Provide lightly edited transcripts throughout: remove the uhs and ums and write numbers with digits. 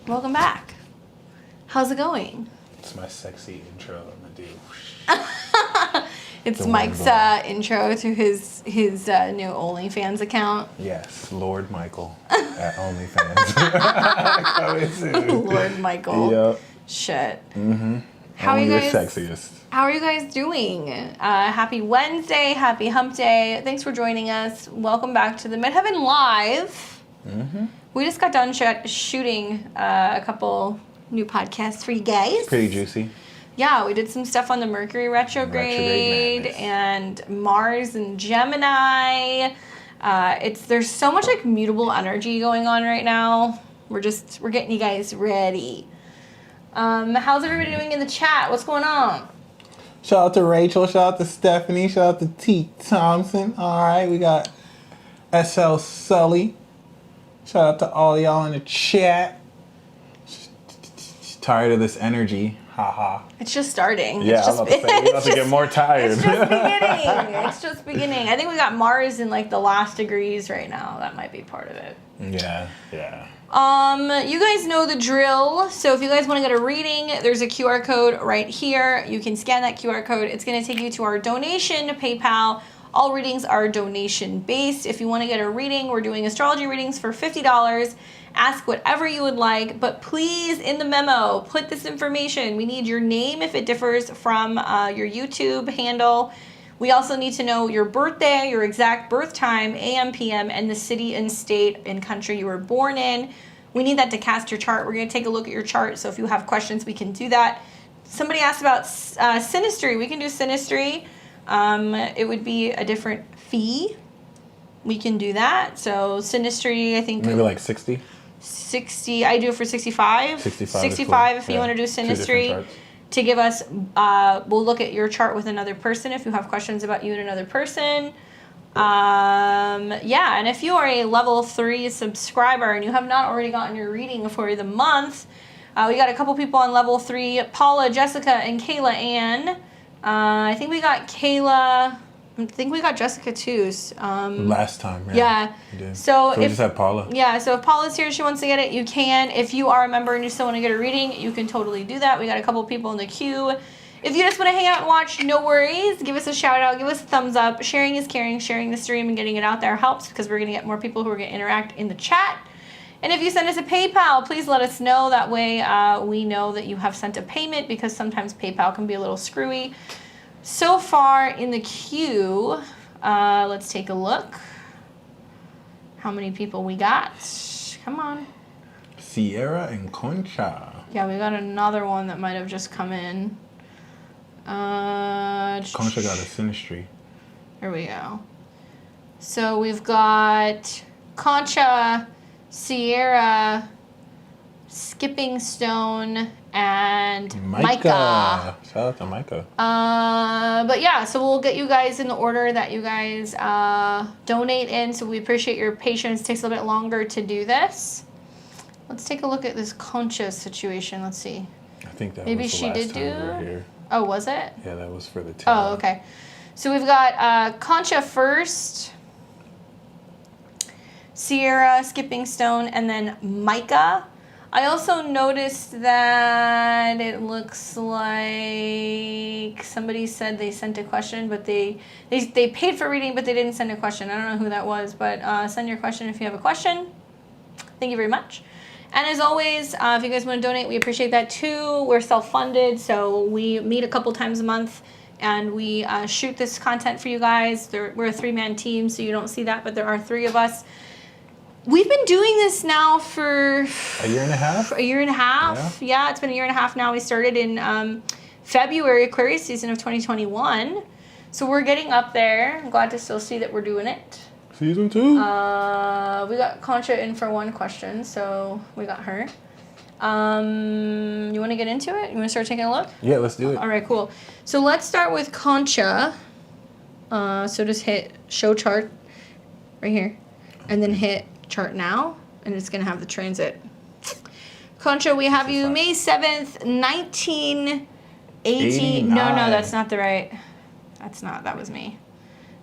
Welcome back. How's it going? It's my sexy intro I'm gonna do. It's Mike's intro to his new OnlyFans account. Yes, Lord Michael at OnlyFans. Coming soon. Lord Michael. Yep. Shit. Mm-hmm. How are you guys? Sexiest. How are you guys doing? Happy Wednesday. Happy Hump Day. Thanks for joining us. Welcome back to the Midheaven Live. Mm-hmm. We just got done shooting a couple new podcasts for you guys. Pretty juicy. Yeah, we did some stuff on the Mercury retrograde and Mars and Gemini. There's so much like mutable energy going on right now. We're getting you guys ready. How's everybody doing in the chat? What's going on? Shout out to Rachel. Shout out to Stephanie. Shout out to T. Thompson. All right, we got SL Sully. Shout out to all y'all in the chat. Tired of this energy. Haha. It's just starting. Yeah, I was about to say, we're about to get more tired. It's just beginning. It's just beginning. I think we got Mars in like the last degrees right now. That might be part of it. Yeah. You guys know the drill. So if you guys want to get a reading, there's a QR code right here. You can scan that QR code. It's going to take you to our donation PayPal. All readings are donation based. If you want to get a reading, we're doing astrology readings for $50. Ask whatever you would like, but please, in the memo, put this information. We need your name if it differs from your YouTube handle. We also need to know your birthday, your exact birth time, AM, PM, and the city and state and country you were born in. We need that to cast your chart. We're going to take a look at your chart, so if you have questions, we can do that. Somebody asked about synastry. We can do synastry. It would be a different fee. We can do that. So synastry, I think... Maybe like 60? 60. I do it for 65. 65 cool. If you want to do synastry. To give us, we'll look at your chart with another person if you have questions about you and another person. Yeah, and if you are a level 3 subscriber and you have not already gotten your reading for the month, we got a couple people on level 3, Paula, Jessica, and Kayla Ann. I think we got Kayla. I think we got Jessica too. Last time, yeah. So we just had Paula. Yeah, so if Paula's here, she wants to get it, you can. If you are a member and you still want to get a reading, you can totally do that. We got a couple people in the queue. If you just want to hang out and watch, no worries. Give us a shout out, give us a thumbs up. Sharing is caring. Sharing the stream and getting it out there helps because we're going to get more people who are going to interact in the chat. And if you send us a PayPal, please let us know. That way we know that you have sent a payment because sometimes PayPal can be a little screwy. So far in the queue, let's take a look. How many people we got? Come on. Sierra and Concha. Yeah, we got another one that might have just come in. Concha got a synastry. Here we go. So we've got Concha, Sierra, Skipping Stone, and Micah. Shout out to Micah. But yeah, so we'll get you guys in the order that you guys donate in. So we appreciate your patience. It takes a little bit longer to do this. Let's take a look at this Concha situation. Let's see. I think that maybe was the she last did time do. we were here. Oh, was it? Yeah, that was for the tarot. Oh, okay. So we've got Concha first, Sierra, Skipping Stone, and then Micah. I also noticed that it looks like somebody said they sent a question, but they paid for reading, but they didn't send a question. I don't know who that was, but send your question if you have a question. Thank you very much. And as always, if you guys want to donate, we appreciate that too. We're self-funded, so we meet a couple times a month, and we shoot this content for you guys. We're a 3-man team, so you don't see that, but there are 3 of us. We've been doing this now for a year and a half. Yeah, it's been a year and a half now. We started in February, Aquarius season of 2021. So we're getting up there. I'm glad to still see that we're doing it. Season 2. We got Concha in for 1 question, so we got her. You want to get into it? You want to start taking a look? Yeah, let's do it. All right, cool. So let's start with Concha. So just hit show chart right here, and then hit chart now, and it's going to have the transit. Concha, we have you May 7th, 1980. No, that's not the right. That was me.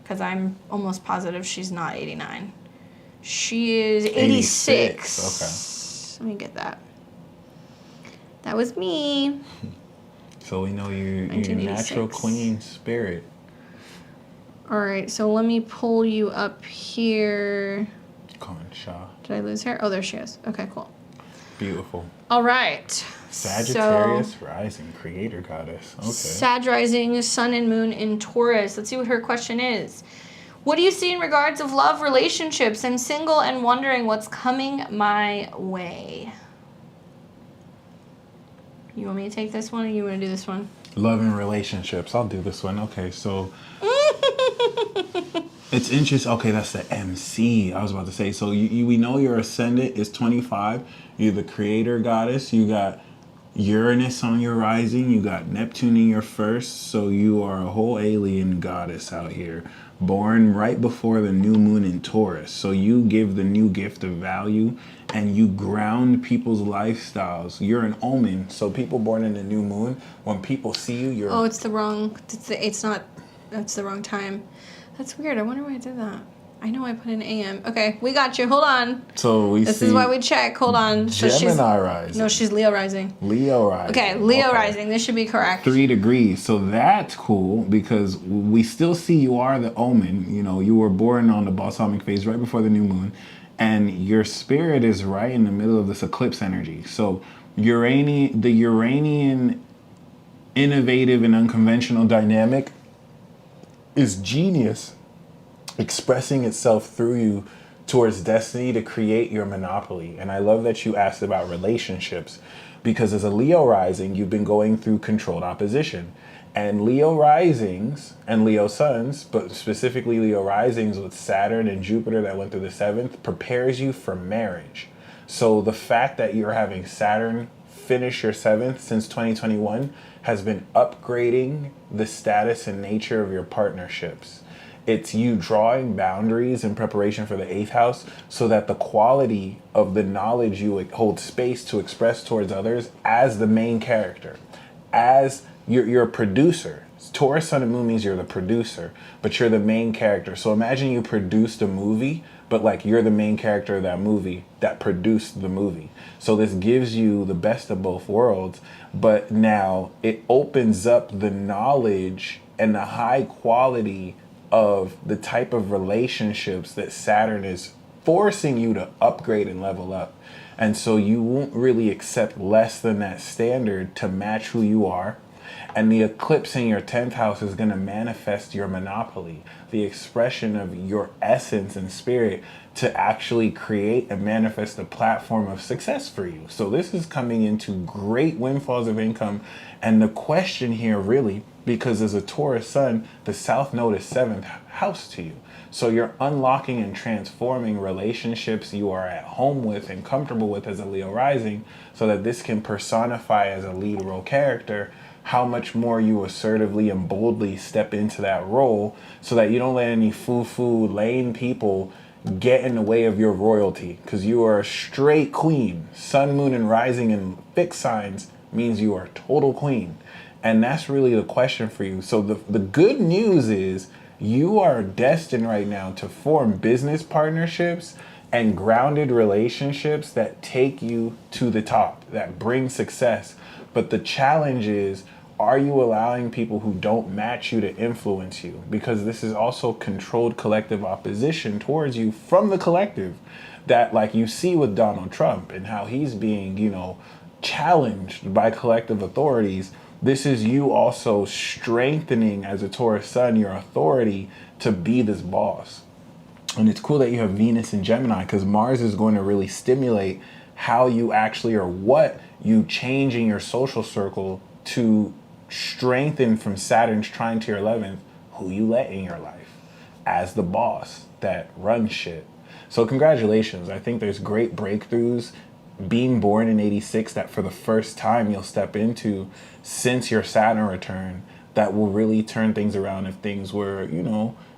Because I'm almost positive she's not 89. She is 86. Okay. Let me get that. That was me. So we know you're 1986. natural queen spirit. All right, so let me pull you up here. Concha. Did I lose her? Oh, there she is. Okay, cool. Beautiful. All right. Sagittarius rising, creator goddess. Okay. Sag rising, sun and moon in Taurus. Let's see what her question is. What do you see in regards of love, relationships? I'm single and wondering what's coming my way. You want me to take this one or you want to do this one? Love and relationships. I'll do this one. Okay, so it's interesting. Okay, that's the MC. I was about to say. So we know your ascendant is 25. You're the creator goddess. You got Uranus on your rising. You got Neptune in your first. So you are a whole alien goddess out here. Born right before the new moon in Taurus. So you give the new gift of value and you ground people's lifestyles. You're an omen. So people born in the new moon, when people see you, you're... Oh, it's the wrong... That's the wrong time. That's weird. I wonder why I did that. I know I put in AM. Okay, we got you. Hold on. So This is why we check. Hold on. So Gemini rising. No, she's Leo rising. Leo rising. Okay, Leo rising. This should be correct. 3 degrees. So that's cool because we still see you are the omen. You know, you were born on the balsamic phase right before the new moon. And your spirit is right in the middle of this eclipse energy. So the Uranian innovative and unconventional dynamic is genius, expressing itself through you towards destiny to create your monopoly. And I love that you asked about relationships because as a Leo rising, you've been going through controlled opposition. And Leo risings and Leo suns, but specifically Leo risings with Saturn and Jupiter that went through the 7th, prepares you for marriage. So the fact that you're having Saturn finish your 7th since 2021 has been upgrading the status and nature of your partnerships. It's you drawing boundaries in preparation for the 8th house so that the quality of the knowledge you hold space to express towards others as the main character, as you're a producer. Taurus, Sun, and Moon means you're the producer, but you're the main character. So imagine you produced a movie, but like you're the main character of that movie that produced the movie. So this gives you the best of both worlds, but now it opens up the knowledge and the high quality of the type of relationships that Saturn is forcing you to upgrade and level up. And so you won't really accept less than that standard to match who you are. And the eclipse in your 10th house is going to manifest your monopoly, the expression of your essence and spirit to actually create and manifest a platform of success for you. So this is coming into great windfalls of income. And the question here really, because as a Taurus sun, the South Node is 7th house to you. So you're unlocking and transforming relationships you are at home with and comfortable with as a Leo rising so that this can personify as a lead role character how much more you assertively and boldly step into that role so that you don't let any foo-foo lame people get in the way of your royalty, because you are a straight queen. Sun, moon, and rising in fixed signs means you are total queen. And that's really the question for you. So the good news is you are destined right now to form business partnerships and grounded relationships that take you to the top, that bring success. But the challenge is, are you allowing people who don't match you to influence you? Because this is also controlled collective opposition towards you from the collective that, like you see with Donald Trump and how he's being, challenged by collective authorities. This is you also strengthening as a Taurus sun your authority to be this boss. And it's cool that you have Venus in Gemini because Mars is going to really stimulate how you actually or what you change in your social circle to strengthen from Saturn's trine to your 11th who you let in your life as the boss that runs shit. So congratulations. I think there's great breakthroughs being born in 86 that for the first time you'll step into since your Saturn return that will really turn things around if things were,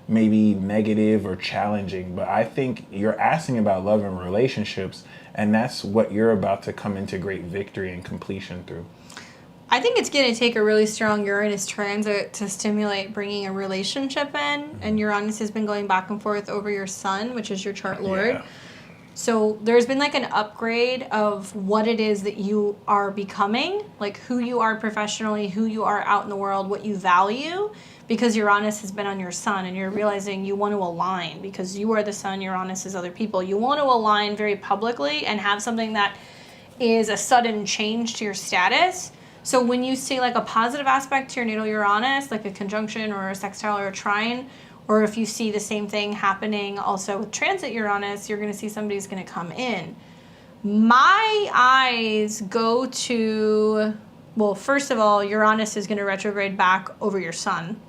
maybe negative or challenging. But I think you're asking about love and relationships, and that's what you're about to come into great victory and completion through. I think it's going to take a really strong Uranus transit to stimulate bringing a relationship in. And Uranus has been going back and forth over your sun, which is your chart lord. Yeah. So there's been like an upgrade of what it is that you are becoming, like who you are professionally, who you are out in the world, what you value, because Uranus has been on your sun and you're realizing you want to align because you are the sun, Uranus is other people. You want to align very publicly and have something that is a sudden change to your status. So when you see like a positive aspect to your natal Uranus, like a conjunction or a sextile or a trine, or if you see the same thing happening also with transit Uranus, you're going to see somebody's going to come in. My eyes go to, well, first of all, Uranus is going to retrograde back over your sun.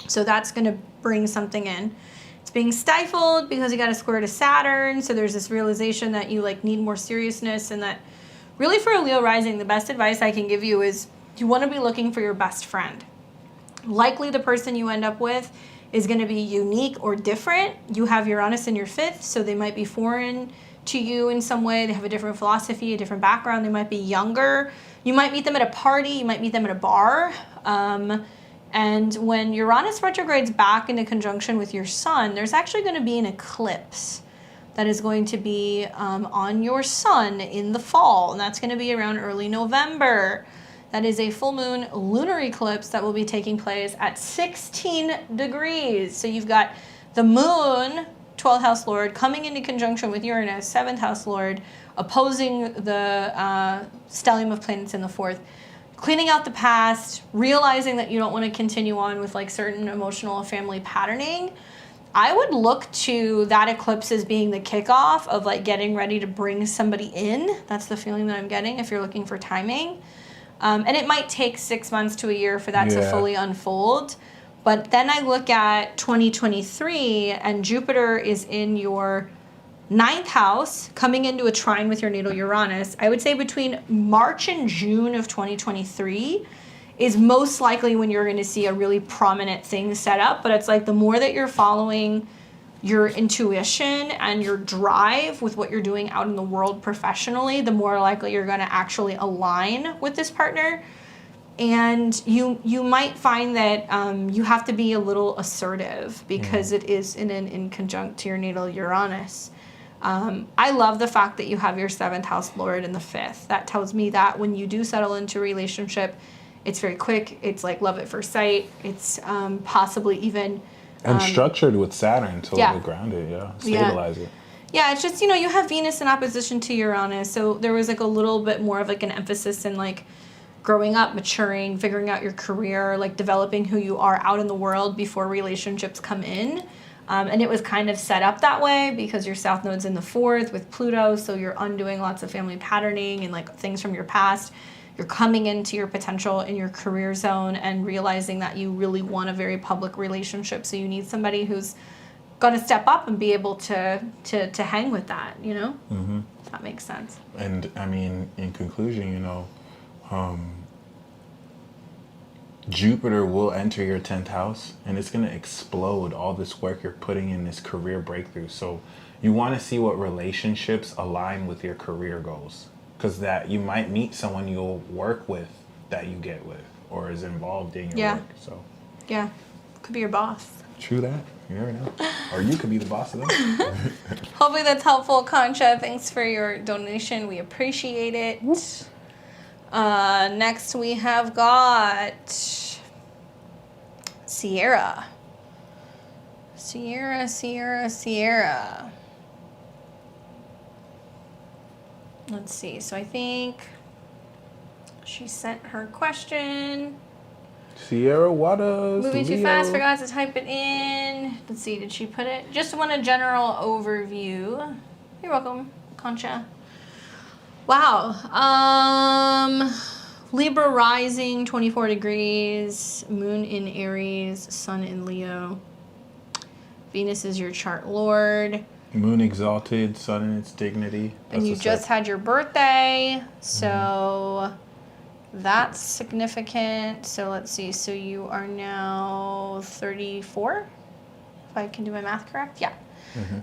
So that's going to bring something in. It's being stifled because you got a square to Saturn. So there's this realization that you like need more seriousness, and that really for a Leo rising, the best advice I can give you is you want to be looking for your best friend. Likely the person you end up with is going to be unique or different. You have Uranus in your 5th, so they might be foreign to you in some way. They have a different philosophy, a different background. They might be younger. You might meet them at a party. You might meet them at a bar. And when Uranus retrogrades back into conjunction with your sun, there's actually going to be an eclipse that is going to be on your sun in the fall, and that's going to be around early November. That is a full moon lunar eclipse that will be taking place at 16 degrees. So you've got the moon, 12th house lord, coming into conjunction with Uranus, 7th house lord, opposing the stellium of planets in the 4th, cleaning out the past, realizing that you don't want to continue on with like certain emotional family patterning. I would look to that eclipse as being the kickoff of like getting ready to bring somebody in. That's the feeling that I'm getting if you're looking for timing. And it might take 6 months to a year for that to fully unfold. But then I look at 2023 and Jupiter is in your 9th house coming into a trine with your natal Uranus. I would say between March and June of 2023 is most likely when you're going to see a really prominent thing set up. But it's like the more that you're following your intuition and your drive with what you're doing out in the world professionally, the more likely you're going to actually align with this partner. And you might find that you have to be a little assertive because it is in conjunct to your natal Uranus. I love the fact that you have your 7th house lord in the 5th. That tells me that when you do settle into a relationship, it's very quick. It's like love at first sight. It's possibly even... And structured with Saturn to ground it, stabilize it. Yeah, it's just, you have Venus in opposition to Uranus. So there was like a little bit more of like an emphasis in like growing up, maturing, figuring out your career, like developing who you are out in the world before relationships come in. And it was kind of set up that way because your South Node's in the 4th with Pluto. So you're undoing lots of family patterning and like things from your past. You're coming into your potential in your career zone and realizing that you really want a very public relationship. So you need somebody who's going to step up and be able to hang with that, Mm-hmm. If that makes sense. And I mean, in conclusion, Jupiter will enter your 10th house and it's going to explode all this work you're putting in this career breakthrough. So you want to see what relationships align with your career goals. Because that you might meet someone you'll work with that you get with or is involved in your work. So could be your boss. True that. You never know. Or you could be the boss of them. Hopefully that's helpful, Concha. Thanks for your donation. We appreciate it. Next we have got Sierra. Sierra. Let's see. So I think she sent her question. Sierra Waters. Moving too Leo. fast. Forgot to type it in. Let's see. Did she put it? Just want a general overview. You're welcome, Concha. Wow. Libra rising, 24 degrees. Moon in Aries. Sun in Leo. Venus is your chart lord. Moon exalted, sun in its dignity. And you just had your birthday, so that's significant. So let's see. So you are now 34, if I can do my math correct. Yeah,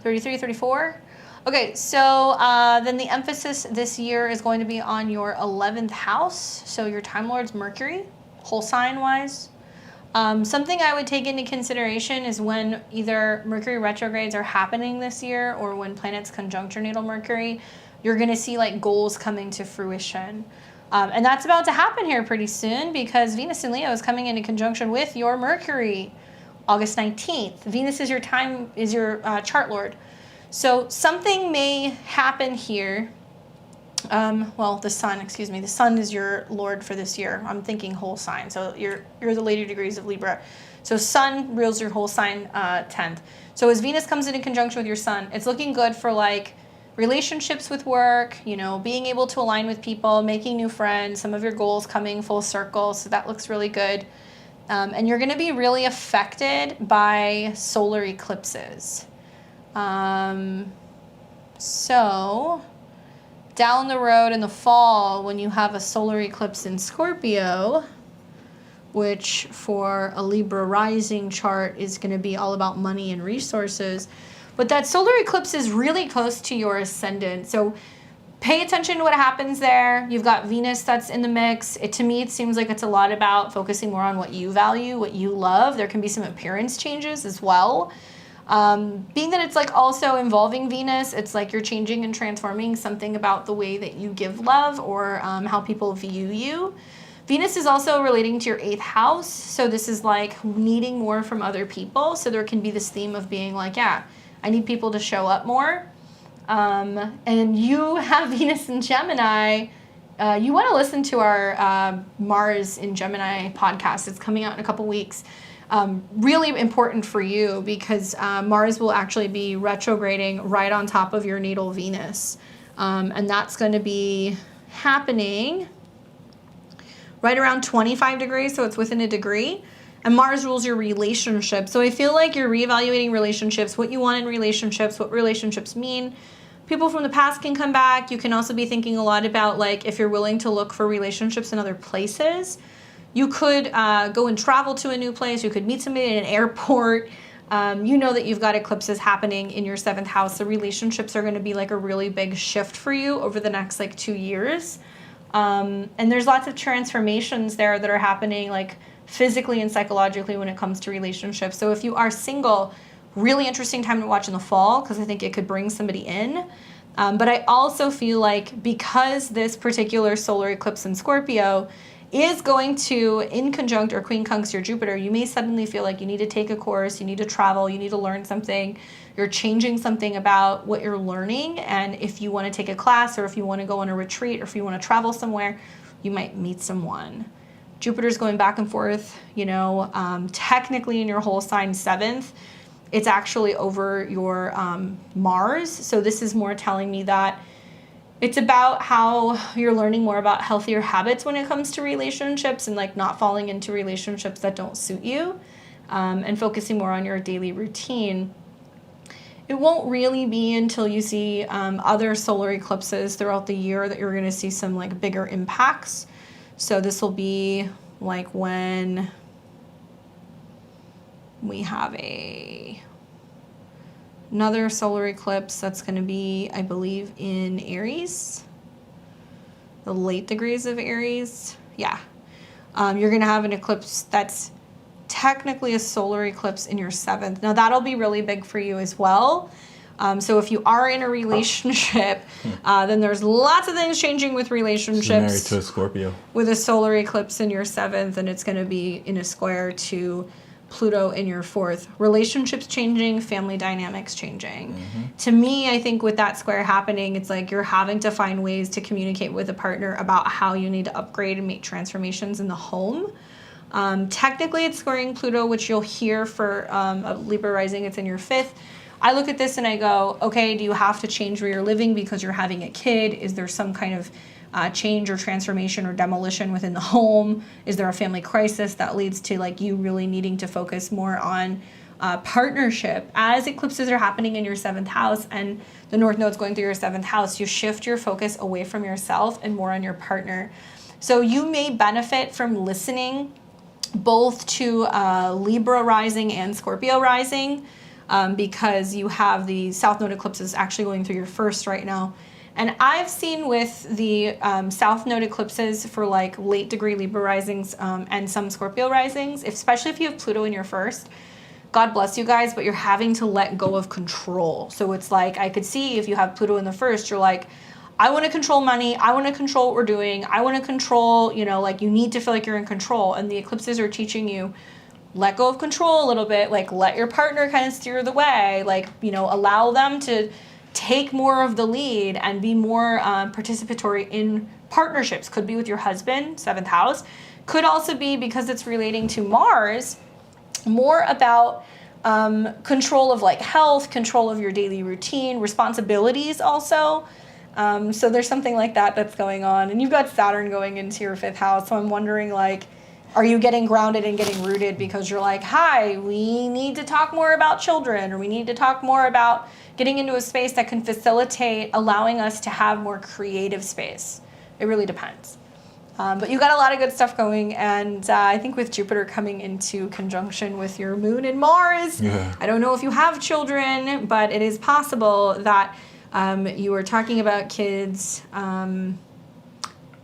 33, 34. Okay, so then the emphasis this year is going to be on your 11th house. So your Time Lord's Mercury, whole sign-wise. Something I would take into consideration is when either Mercury retrogrades are happening this year or when planets conjunct your natal Mercury, you're going to see like goals coming to fruition. And that's about to happen here pretty soon because Venus in Leo is coming into conjunction with your Mercury August 19th. Venus is your chart lord. So something may happen here. The sun is your lord for this year. I'm thinking whole sign. So you're the later degrees of Libra. So sun rules your whole sign 10th. So as Venus comes into conjunction with your sun, it's looking good for like relationships with work, being able to align with people, making new friends, some of your goals coming full circle. So that looks really good. And you're going to be really affected by solar eclipses. So down the road in the fall, when you have a solar eclipse in Scorpio, which for a Libra rising chart is going to be all about money and resources, but that solar eclipse is really close to your ascendant. So pay attention to what happens there. You've got Venus that's in the mix. To me, it seems like it's a lot about focusing more on what you value, what you love. There can be some appearance changes as well. Being that it's like also involving Venus, it's like you're changing and transforming something about the way that you give love or how people view you. Venus is also relating to your 8th house. So this is like needing more from other people. So there can be this theme of being like, yeah, I need people to show up more. And you have Venus in Gemini. You want to listen to our Mars in Gemini podcast. It's coming out in a couple weeks. Really important for you because Mars will actually be retrograding right on top of your natal Venus. And that's going to be happening right around 25 degrees, so it's within a degree. And Mars rules your relationship. So I feel like you're reevaluating relationships, what you want in relationships, what relationships mean. People from the past can come back. You can also be thinking a lot about like if you're willing to look for relationships in other places. You could go and travel to a new place. You could meet somebody in an airport. You know that you've got eclipses happening in your 7th house. So relationships are going to be like a really big shift for you over the next like 2 years. And there's lots of transformations there that are happening like physically and psychologically when it comes to relationships. So if you are single, really interesting time to watch in the fall because I think it could bring somebody in. But I also feel like because this particular solar eclipse in Scorpio is going to, in conjunct or quincunx your Jupiter, you may suddenly feel like you need to take a course, you need to travel, you need to learn something, you're changing something about what you're learning, and if you want to take a class or if you want to go on a retreat or if you want to travel somewhere, you might meet someone. Jupiter's going back and forth, technically in your whole sign 7th, it's actually over your Mars, so this is more telling me that it's about how you're learning more about healthier habits when it comes to relationships and like not falling into relationships that don't suit you and focusing more on your daily routine. It won't really be until you see other solar eclipses throughout the year that you're going to see some like bigger impacts. So this will be like when we have another solar eclipse that's going to be, I believe, in Aries, the late degrees of Aries. Yeah. You're going to have an eclipse that's technically a solar eclipse in your 7th. Now, that'll be really big for you as well. So if you are in a relationship, then there's lots of things changing with relationships. She's married to a Scorpio. With a solar eclipse in your 7th, and it's going to be in a square to Pluto in your 4th. Relationships changing, family dynamics changing. Mm-hmm. To me, I think with that square happening, it's like you're having to find ways to communicate with a partner about how you need to upgrade and make transformations in the home. Technically, it's squaring Pluto, which you'll hear for a Libra rising. It's in your 5th. I look at this and I go, okay, do you have to change where you're living because you're having a kid? Is there some kind of change or transformation or demolition within the home? Is there a family crisis that leads to like you really needing to focus more on partnership? As eclipses are happening in your 7th house and the North Node's going through your 7th house, you shift your focus away from yourself and more on your partner. So you may benefit from listening both to Libra rising and Scorpio rising because you have the South Node eclipses actually going through your 1st right now. And I've seen with the South Node eclipses for like late degree Libra risings and some Scorpio risings, especially if you have Pluto in your first, God bless you guys, but you're having to let go of control. So it's like, I could see if you have Pluto in the first, you're like, I want to control money. I want to control what we're doing. I want to control, you know, like you need to feel like you're in control. And the eclipses are teaching you, let go of control a little bit, like let your partner kind of steer the way, like, you know, allow them to take more of the lead and be more participatory in partnerships. Could be with your husband, 7th house. Could also be, because it's relating to Mars, more about control of like health, control of your daily routine, responsibilities also. So there's something like that that's going on. And you've got Saturn going into your 5th house. So I'm wondering, like, are you getting grounded and getting rooted because you're like, hi, we need to talk more about children, or we need to talk more about getting into a space that can facilitate allowing us to have more creative space. It really depends. But you got a lot of good stuff going, and I think with Jupiter coming into conjunction with your moon and Mars, I don't know if you have children, but it is possible that you are talking about kids.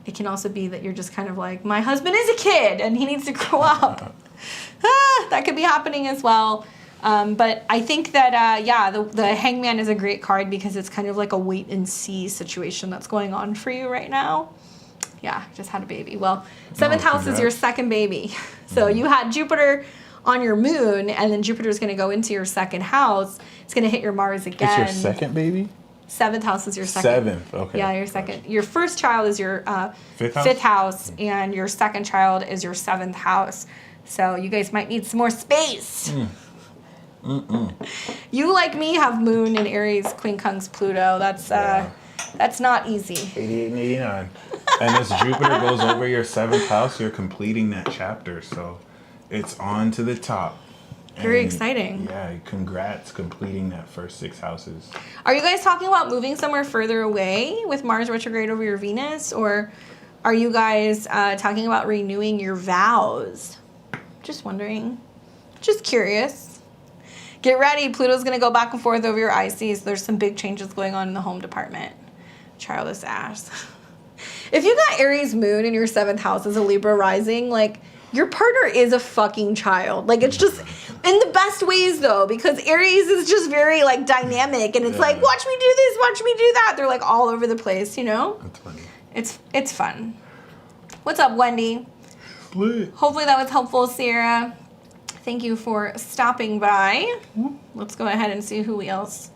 It can also be that you're just kind of like, my husband is a kid and he needs to grow up. That could be happening as well. But I think that, the Hangman is a great card because it's kind of like a wait and see situation that's going on for you right now. Yeah, just had a baby. Well, 7th house is your second baby. So you had Jupiter on your moon, and then Jupiter is going to go into your 2nd house. It's going to hit your Mars again. It's your second baby? 7th house is your second. 7th, okay. Yeah, your second. Your first child is your 5th house, and your second child is your 7th house. So you guys might need some more space. You, like me, have Moon in Aries, Quincunx, Pluto. That's not easy. 88 and 89. And as Jupiter goes over your 7th house, you're completing that chapter. So it's on to the top. Very exciting. Yeah, congrats completing that first 6 houses. Are you guys talking about moving somewhere further away with Mars retrograde over your Venus? Or are you guys talking about renewing your vows? Just wondering. Just curious. Get ready. Pluto's going to go back and forth over your ICs. There's some big changes going on in the home department. Childless ass. If you got Aries moon in your 7th house as a Libra rising, like, your partner is a fucking child. Like, it's just in the best ways, though, because Aries is just very, like, dynamic. And it's like, watch me do this, watch me do that. They're, like, all over the place, you know? That's funny. It's fun. What's up, Wendy? Split. Hopefully that was helpful, Sierra. Thank you for stopping by. Let's go ahead and see who else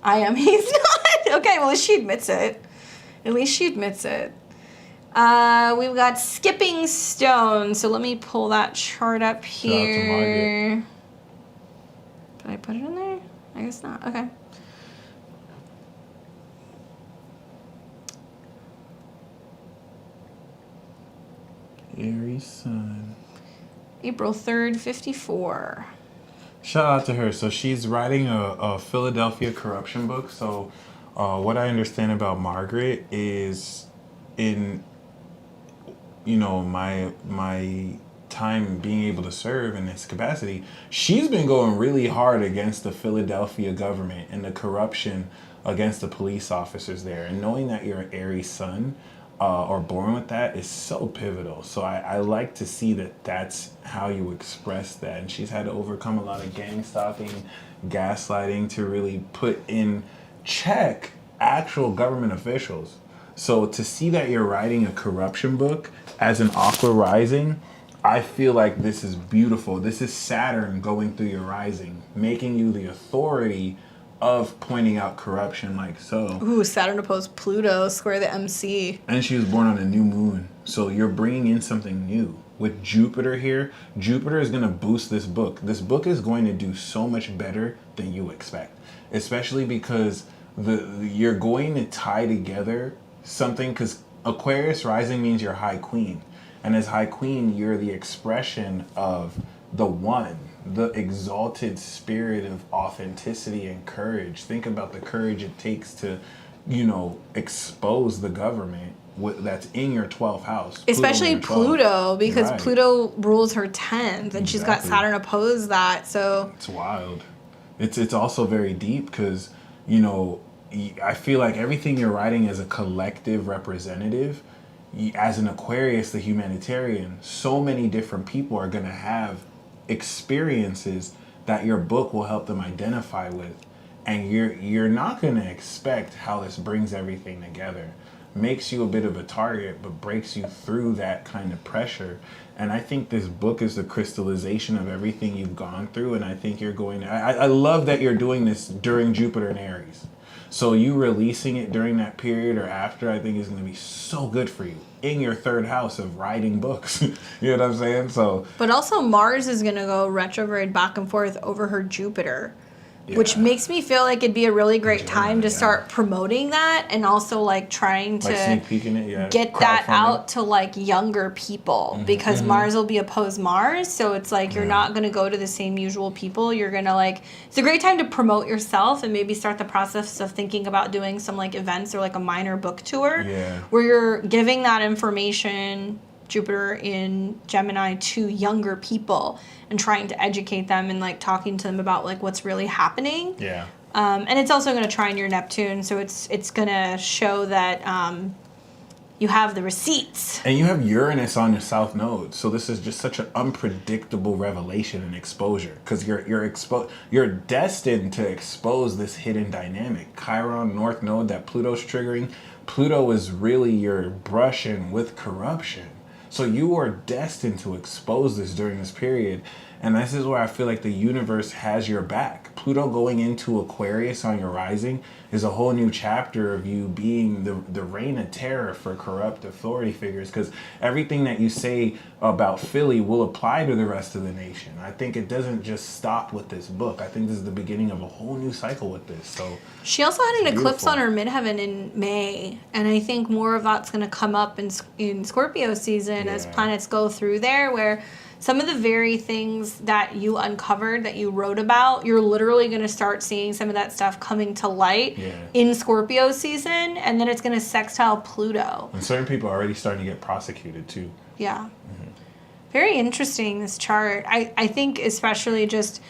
I am. He's not. Okay, well, she admits it. At least she admits it. We've got Skipping Stone. So let me pull that chart up here. Did I put it in there? I guess not. Okay. Aries Sun. April 3rd, 54. Shout out to her. So she's writing a Philadelphia corruption book. So what I understand about Margaret is in, you know, my time being able to serve in this capacity, she's been going really hard against the Philadelphia government and the corruption against the police officers there. And knowing that you're an Aries sun or born with that is so pivotal. So I like to see that that's how you express that. And she's had to overcome a lot of gang stalking, gaslighting to really put in check actual government officials. So to see that you're writing a corruption book as an Aqua rising, I feel like this is beautiful. This is Saturn going through your rising, making you the authority of pointing out corruption like so. Ooh, Saturn opposed Pluto, square the MC. And she was born on a new moon. So you're bringing in something new. With Jupiter here, Jupiter is going to boost this book. This book is going to do so much better than you expect. Especially because you're going to tie together something, because Aquarius rising means you're High Queen. And as High Queen, you're the expression of the one, the exalted spirit of authenticity and courage. Think about the courage it takes to, you know, expose the government that's in your 12th house. Especially Pluto, because Right. Pluto rules her 10th, and she's got Saturn opposed that, so... It's wild. It's also very deep because, you know, I feel like everything you're writing as a collective representative, as an Aquarius, the humanitarian, so many different people are going to have experiences that your book will help them identify with. And you're not going to expect how this brings everything together. Makes you a bit of a target, but breaks you through that kind of pressure. And I think this book is the crystallization of everything you've gone through. And I think you're going to... I love that you're doing this during Jupiter and Aries. So you releasing it during that period or after, I think is going to be so good for you in your third house of writing books. You know what I'm saying? So, but also Mars is going to go retrograde back and forth over her Jupiter, which makes me feel like it'd be a really great time to start promoting that, and also like trying to like sneak peeking it, get that out to like younger people, because Mars will be opposed Mars, so it's like you're not going to go to the same usual people. You're going to like, it's a great time to promote yourself and maybe start the process of thinking about doing some like events or like a minor book tour where you're giving that information, Jupiter in Gemini, to younger people and trying to educate them and like talking to them about like what's really happening. And it's also going to trine your Neptune, so it's going to show that you have the receipts. And you have Uranus on your South Node, so this is just such an unpredictable revelation and exposure, because you're destined to expose this hidden dynamic. Chiron, North Node, that Pluto's triggering. Pluto is really your brushing with corruption. So you are destined to expose this during this period. And this is where I feel like the universe has your back. Pluto going into Aquarius on your rising is a whole new chapter of you being the reign of terror for corrupt authority figures, because everything that you say about Philly will apply to the rest of the nation. I think it doesn't just stop with this book. I think this is the beginning of a whole new cycle with this. So she also had an eclipse on her midheaven in May, and I think more of that's going to come up in Scorpio season as planets go through there, where some of the very things that you uncovered, that you wrote about, you're literally going to start seeing some of that stuff coming to light in Scorpio season, and then it's going to sextile Pluto. And certain people are already starting to get prosecuted too. Yeah. Very interesting, this chart. I think especially just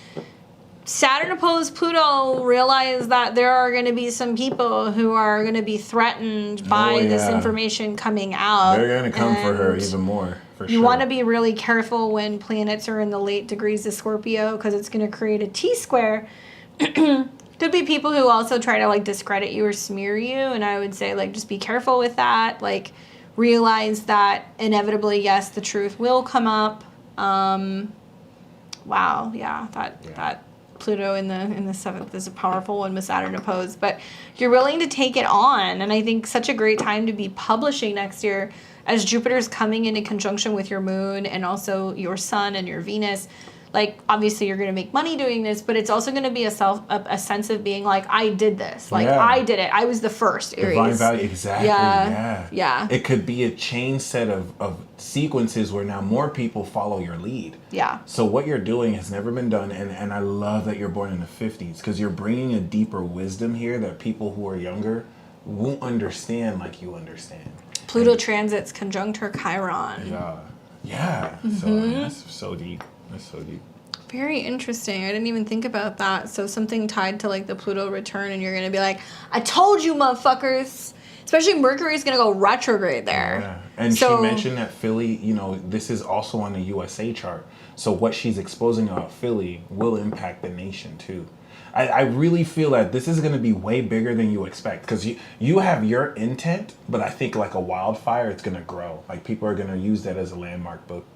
Saturn opposed Pluto, realize that there are going to be some people who are going to be threatened by this information coming out. They're going to come for her even more. You want to be really careful when planets are in the late degrees of Scorpio, because it's going to create a T-square. Could be people who also try to like discredit you or smear you, and I would say like just be careful with that. Like realize that inevitably, yes, the truth will come up. That Pluto in the seventh is a powerful one with Saturn opposed, but you're willing to take it on, and I think such a great time to be publishing next year, as Jupiter's coming into conjunction with your moon and also your sun and your Venus. Like obviously you're going to make money doing this, but it's also going to be a sense of being like, I did this, like I did it, I was the first, Aries. Divine value, exactly. Yeah. It could be a chain set of sequences where now more people follow your lead. So what you're doing has never been done, and I love that you're born in the 50s, because you're bringing a deeper wisdom here that people who are younger won't understand like you understand. Pluto transits conjunct her Chiron. So that's so deep. That's so deep. Very interesting. I didn't even think about that. So something tied to like the Pluto return, and you're going to be like, I told you, motherfuckers. Especially Mercury's going to go retrograde there. And so, she mentioned that Philly, this is also on the USA chart. So what she's exposing about Philly will impact the nation too. I really feel that this is going to be way bigger than you expect, because you have your intent, but I think like a wildfire, it's going to grow. Like people are going to use that as a landmark book.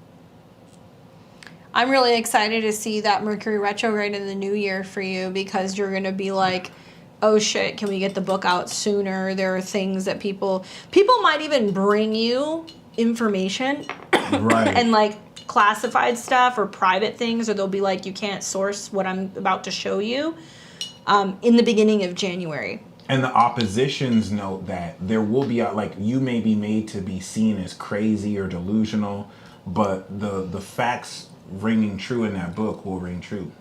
I'm really excited to see that Mercury retrograde in the new year for you, because you're going to be like, oh shit, can we get the book out sooner? There are things that people might even bring you information and like classified stuff or private things, or they'll be like, you can't source what I'm about to show you in the beginning of January. And the oppositions note that there will be like, you may be made to be seen as crazy or delusional, but the facts ringing true in that book will ring true,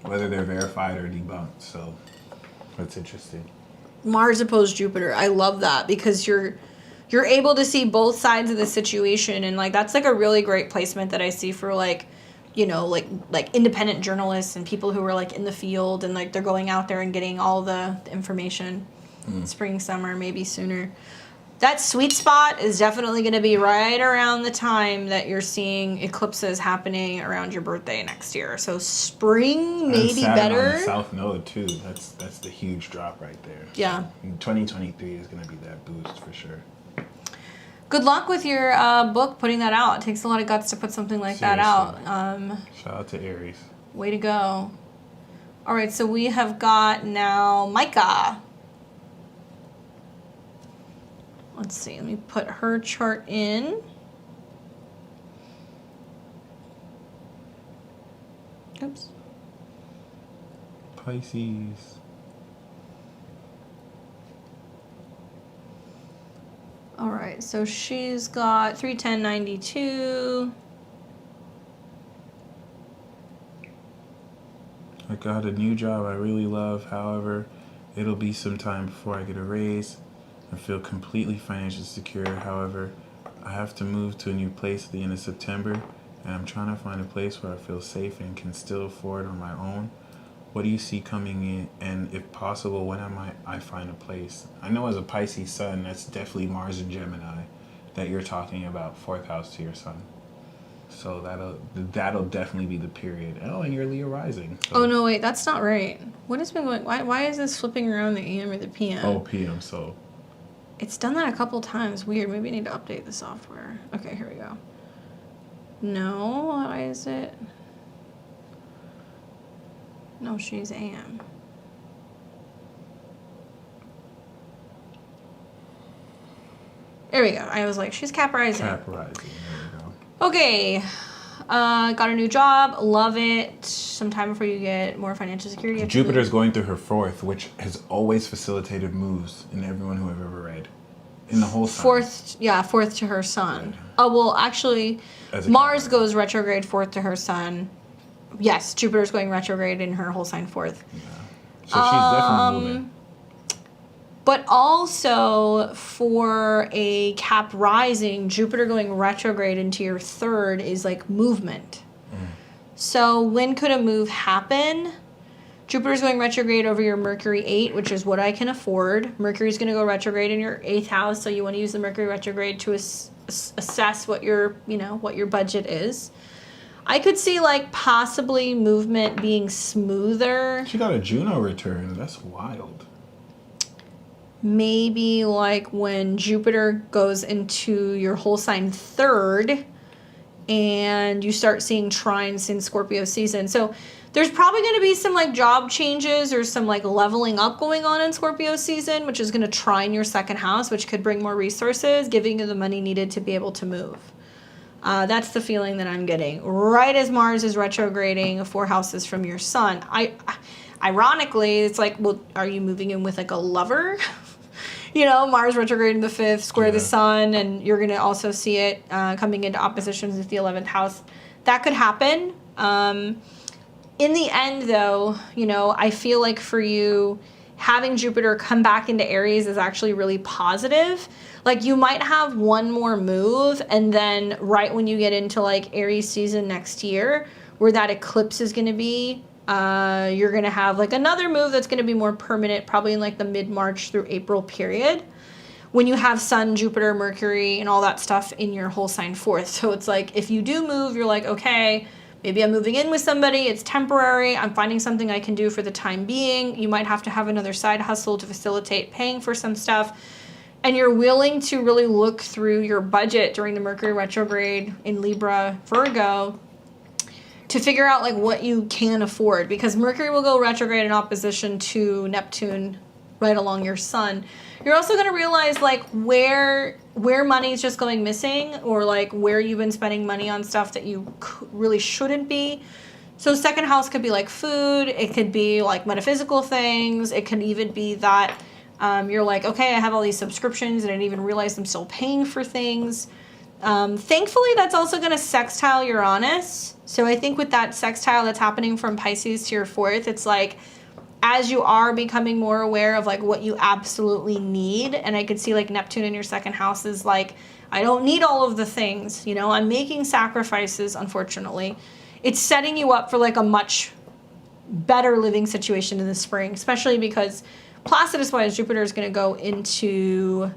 whether they're verified or debunked. So that's interesting. Mars opposed Jupiter. I love that, because you're able to see both sides of the situation, and like that's like a really great placement that I see for like you know, like independent journalists and people who are like in the field and like they're going out there and getting all the information. Spring, summer, maybe sooner. That sweet spot is definitely going to be right around the time that you're seeing eclipses happening around your birthday next year. So spring, maybe Saturn better. on the South Node too. That's the huge drop right there. Yeah. So 2023 is going to be that boost for sure. Good luck with your book, putting that out. It takes a lot of guts to put something like that out. Shout out to Aries. Way to go. All right, so we have got now Micah. Let's see, let me put her chart in. Oops. Pisces. All right, so she's got 31092. I got a new job I really love. However, it'll be some time before I get a raise. I feel completely financially secure. However, I have to move to a new place at the end of September, and I'm trying to find a place where I feel safe and can still afford on my own. What do you see coming in? And if possible, when I find a place? I know as a Pisces sun, that's definitely Mars and Gemini that you're talking about, fourth house to your sun. So that'll definitely be the period. Oh, and you're Leo rising. So. Oh, no, wait, that's not right. What has been going, why is this flipping around the AM or the PM? Oh, PM, so. It's done that a couple times. Weird. Maybe I need to update the software. Okay, here we go. No, why is it? No, she's AM. There we go. I was like, she's Cap rising. Cap rising, there we go. Okay. Got a new job. Love it. Sometime before you get more financial security. Jupiter's going through her fourth, which has always facilitated moves in everyone who I've ever read. In the whole sign. Fourth to her sun. Yeah. Oh, well, actually, As a Mars Capricorn. goes retrograde fourth to her sun. Yes, Jupiter's going retrograde in her whole sign fourth. Yeah. So she's definitely moving. But also for a Cap rising, Jupiter going retrograde into your third is like movement. So when could a move happen? Jupiter's going retrograde over your Mercury 8, which is what I can afford. Mercury's going to go retrograde in your 8th house, so you want to use the Mercury retrograde to assess what your budget is. I could see like possibly movement being smoother. She got a Juno return. That's wild. Maybe like when Jupiter goes into your whole sign third and you start seeing trines in Scorpio season. So there's probably going to be some like job changes or some like leveling up going on in Scorpio season, which is going to trine your second house, which could bring more resources, giving you the money needed to be able to move. That's the feeling that I'm getting. Right as Mars is retrograding 4 houses from your sun. Ironically, it's like, well, are you moving in with like a lover? You know, Mars retrograde in the 5th, square the sun, and you're going to also see it coming into oppositions with the 11th house. That could happen. In the end, though, you know, I feel like for you, having Jupiter come back into Aries is actually really positive. Like, you might have one more move, and then right when you get into, like, Aries season next year, where that eclipse is going to be, you're going to have like another move that's going to be more permanent, probably in like the mid-March through April period, when you have Sun, Jupiter, Mercury, and all that stuff in your whole sign fourth. So it's like, if you do move, you're like, okay, maybe I'm moving in with somebody, it's temporary, I'm finding something I can do for the time being. You might have to have another side hustle to facilitate paying for some stuff. And you're willing to really look through your budget during the Mercury retrograde in Libra, Virgo, to figure out like what you can afford, because Mercury will go retrograde in opposition to Neptune right along your sun. You're also going to realize like where money is just going missing, or like where you've been spending money on stuff that you really shouldn't be. So second house could be like food, it could be like metaphysical things, it could even be that you're like, okay, I have all these subscriptions and I didn't even realize I'm still paying for things. Thankfully, that's also going to sextile Uranus. So I think with that sextile that's happening from Pisces to your fourth, it's like, as you are becoming more aware of like what you absolutely need, and I could see like Neptune in your second house is like, I don't need all of the things, you know, I'm making sacrifices, unfortunately, it's setting you up for like a much better living situation in the spring, especially because Placidus-wise, Jupiter is going to go into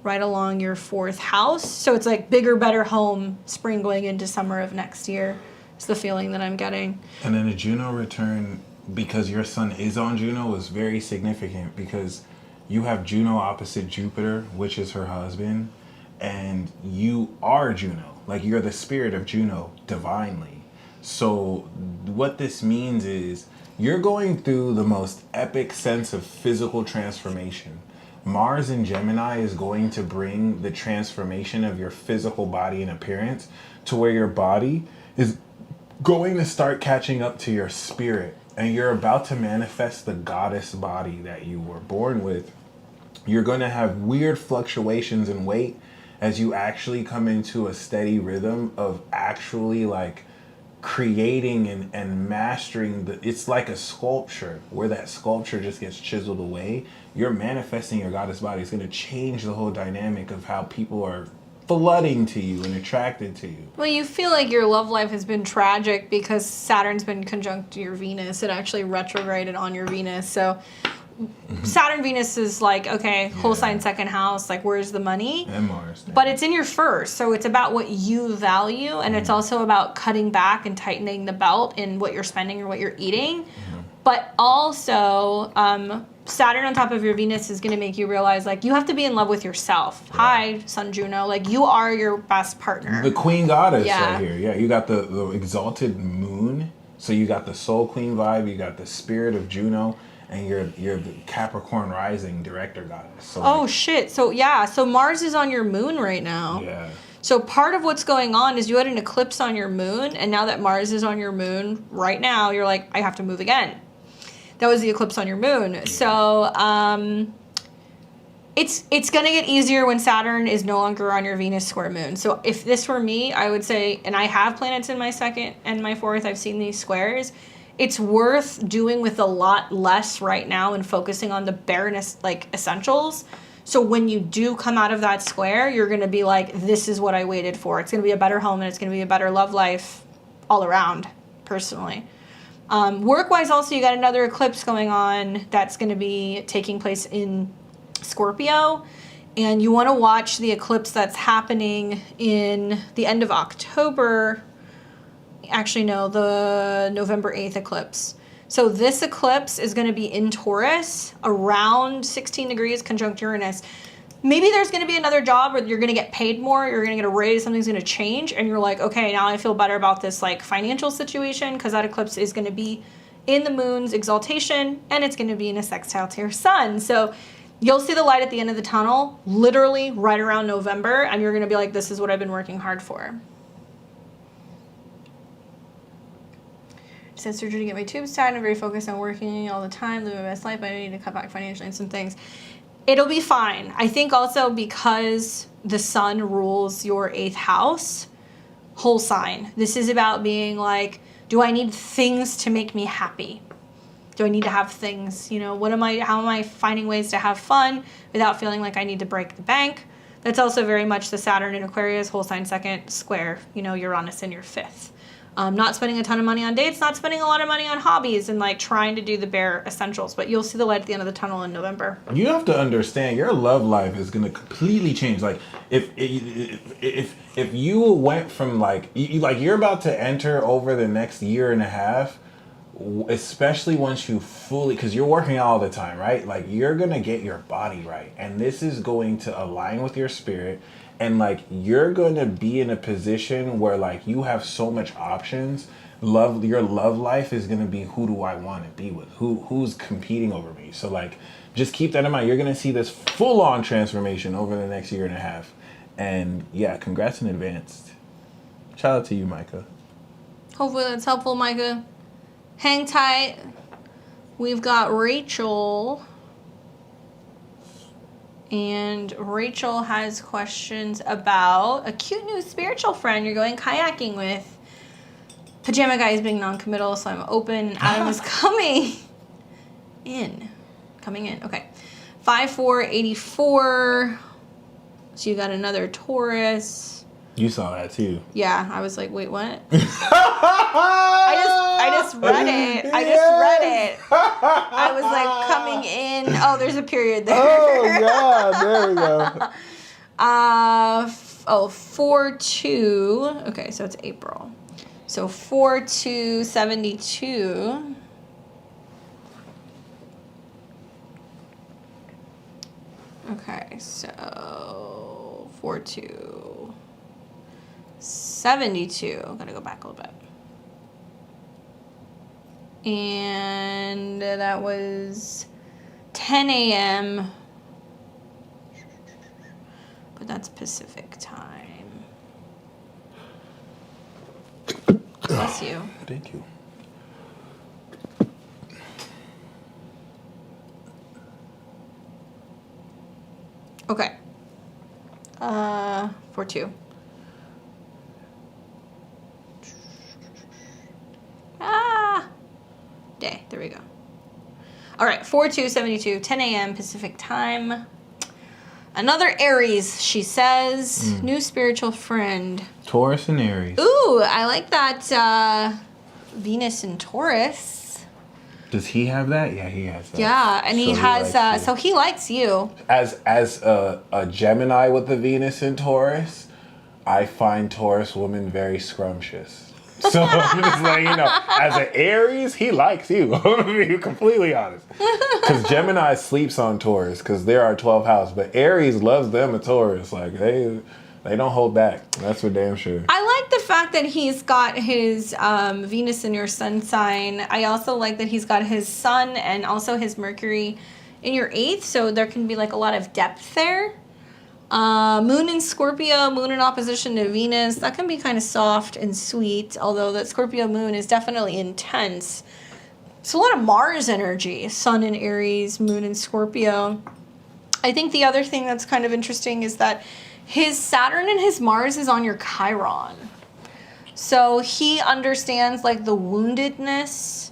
right along your 4th house. So it's like bigger, better home, spring going into summer of next year. It's the feeling that I'm getting. And then the Juno return, because your sun is on Juno, is very significant because you have Juno opposite Jupiter, which is her husband, and you are Juno. Like, you're the spirit of Juno divinely. So what this means is you're going through the most epic sense of physical transformation. Mars in Gemini is going to bring the transformation of your physical body and appearance to where your body is going to start catching up to your spirit, and you're about to manifest the goddess body that you were born with. You're going to have weird fluctuations in weight as you actually come into a steady rhythm of actually like creating and mastering it's like a sculpture where that sculpture just gets chiseled away. You're manifesting your goddess body. It's going to change the whole dynamic of how people are flooding to you and attracted to you. Well, you feel like your love life has been tragic because Saturn's been conjunct your Venus. It actually retrograded on your Venus. So Saturn Venus is like, okay, whole sign 2nd house, like where's the money? And Mars. But it's in your 1st, so it's about what you value, and it's also about cutting back and tightening the belt in what you're spending or what you're eating. But also, Saturn on top of your Venus is going to make you realize, like, you have to be in love with yourself. Hi, Sun Juno. Like, you are your best partner. The queen goddess right here. Yeah, you got the exalted moon. So you got the soul queen vibe. You got the spirit of Juno. And you're the Capricorn rising director goddess. So shit. So, yeah. So Mars is on your moon right now. Yeah. So part of what's going on is you had an eclipse on your moon. And now that Mars is on your moon right now, you're like, I have to move again. That was the eclipse on your moon. Yeah. So it's going to get easier when Saturn is no longer on your Venus square moon. So if this were me, I would say, and I have planets in my 2nd and my 4th, I've seen these squares. It's worth doing with a lot less right now and focusing on the bareness, like essentials. So when you do come out of that square, you're going to be like, this is what I waited for. It's going to be a better home and it's going to be a better love life all around, personally. Work-wise, also, you got another eclipse going on that's going to be taking place in Scorpio. And you want to watch the eclipse that's happening in the end of October. Actually, no, the November 8th eclipse. So this eclipse is going to be in Taurus around 16 degrees conjunct Uranus. Maybe there's going to be another job where you're going to get paid more, you're going to get a raise, something's going to change, and you're like, okay, now I feel better about this like financial situation because that eclipse is going to be in the moon's exaltation and it's going to be in a sextile to your sun. So you'll see the light at the end of the tunnel literally right around November, and you're going to be like, this is what I've been working hard for. Said surgery to get my tubes tied. I'm very focused on working all the time, living my best life. I need to cut back financially and some things. It'll be fine. I think also because the sun rules your 8th house, whole sign. This is about being like, do I need things to make me happy? Do I need to have things? You know, how am I finding ways to have fun without feeling like I need to break the bank? That's also very much the Saturn in Aquarius, whole sign 2nd, square, you know, Uranus in your 5th. Not spending a ton of money on dates, not spending a lot of money on hobbies, and like trying to do the bare essentials. But you'll see the light at the end of the tunnel in November. You have to understand your love life is gonna completely change. Like if you went from like you're about to enter over the next year and a half, especially once you fully, because you're working out all the time, right? Like you're gonna get your body right, and this is going to align with your spirit. And like you're gonna be in a position where like you have so much options. Your love life is gonna be, who do I want to be with? Who's competing over me? So like just keep that in mind. You're gonna see this full on transformation over the next year and a half. And yeah, congrats in advance. Shout out to you, Micah. Hopefully that's helpful, Micah. Hang tight. We've got Rachel. And Rachel has questions about a cute new spiritual friend you're going kayaking with. Pajama guy is being non-committal, so I'm open. Adam is coming in. Okay. 5'4", 84. So you got another Taurus. You saw that too. Yeah, I was like, wait, what? I just read it. I just read it. I was like coming in. Oh, there's a period there. Oh God, there we go. 4/2. Okay, so it's April. So 4/2/72. Okay, so 4/2/72. I'm gonna go back a little bit. And that was 10 a.m. But that's Pacific time. Bless you. Thank you. Okay. 4/2. Day. There we go. All right. 4/2/72. 10 a.m. Pacific time. Another Aries, she says. New spiritual friend. Taurus and Aries. Ooh, I like that. Venus in Taurus. Does he have that? Yeah, he has that. Yeah, and he has. So he likes you. As a Gemini with the Venus in Taurus, I find Taurus women very scrumptious. So I'm just like, as an Aries, he likes you. I'm gonna be completely honest. Because Gemini sleeps on Taurus because they're our 12th house, but Aries loves them a Taurus. Like they don't hold back. That's for damn sure. I like the fact that he's got his Venus in your sun sign. I also like that he's got his sun and also his Mercury in your 8th, so there can be like a lot of depth there. Moon in Scorpio, moon in opposition to Venus. That can be kind of soft and sweet, although that Scorpio moon is definitely intense. It's a lot of Mars energy. Sun in Aries, moon in Scorpio. I think the other thing that's kind of interesting is that his Saturn and his Mars is on your Chiron. So he understands like the woundedness.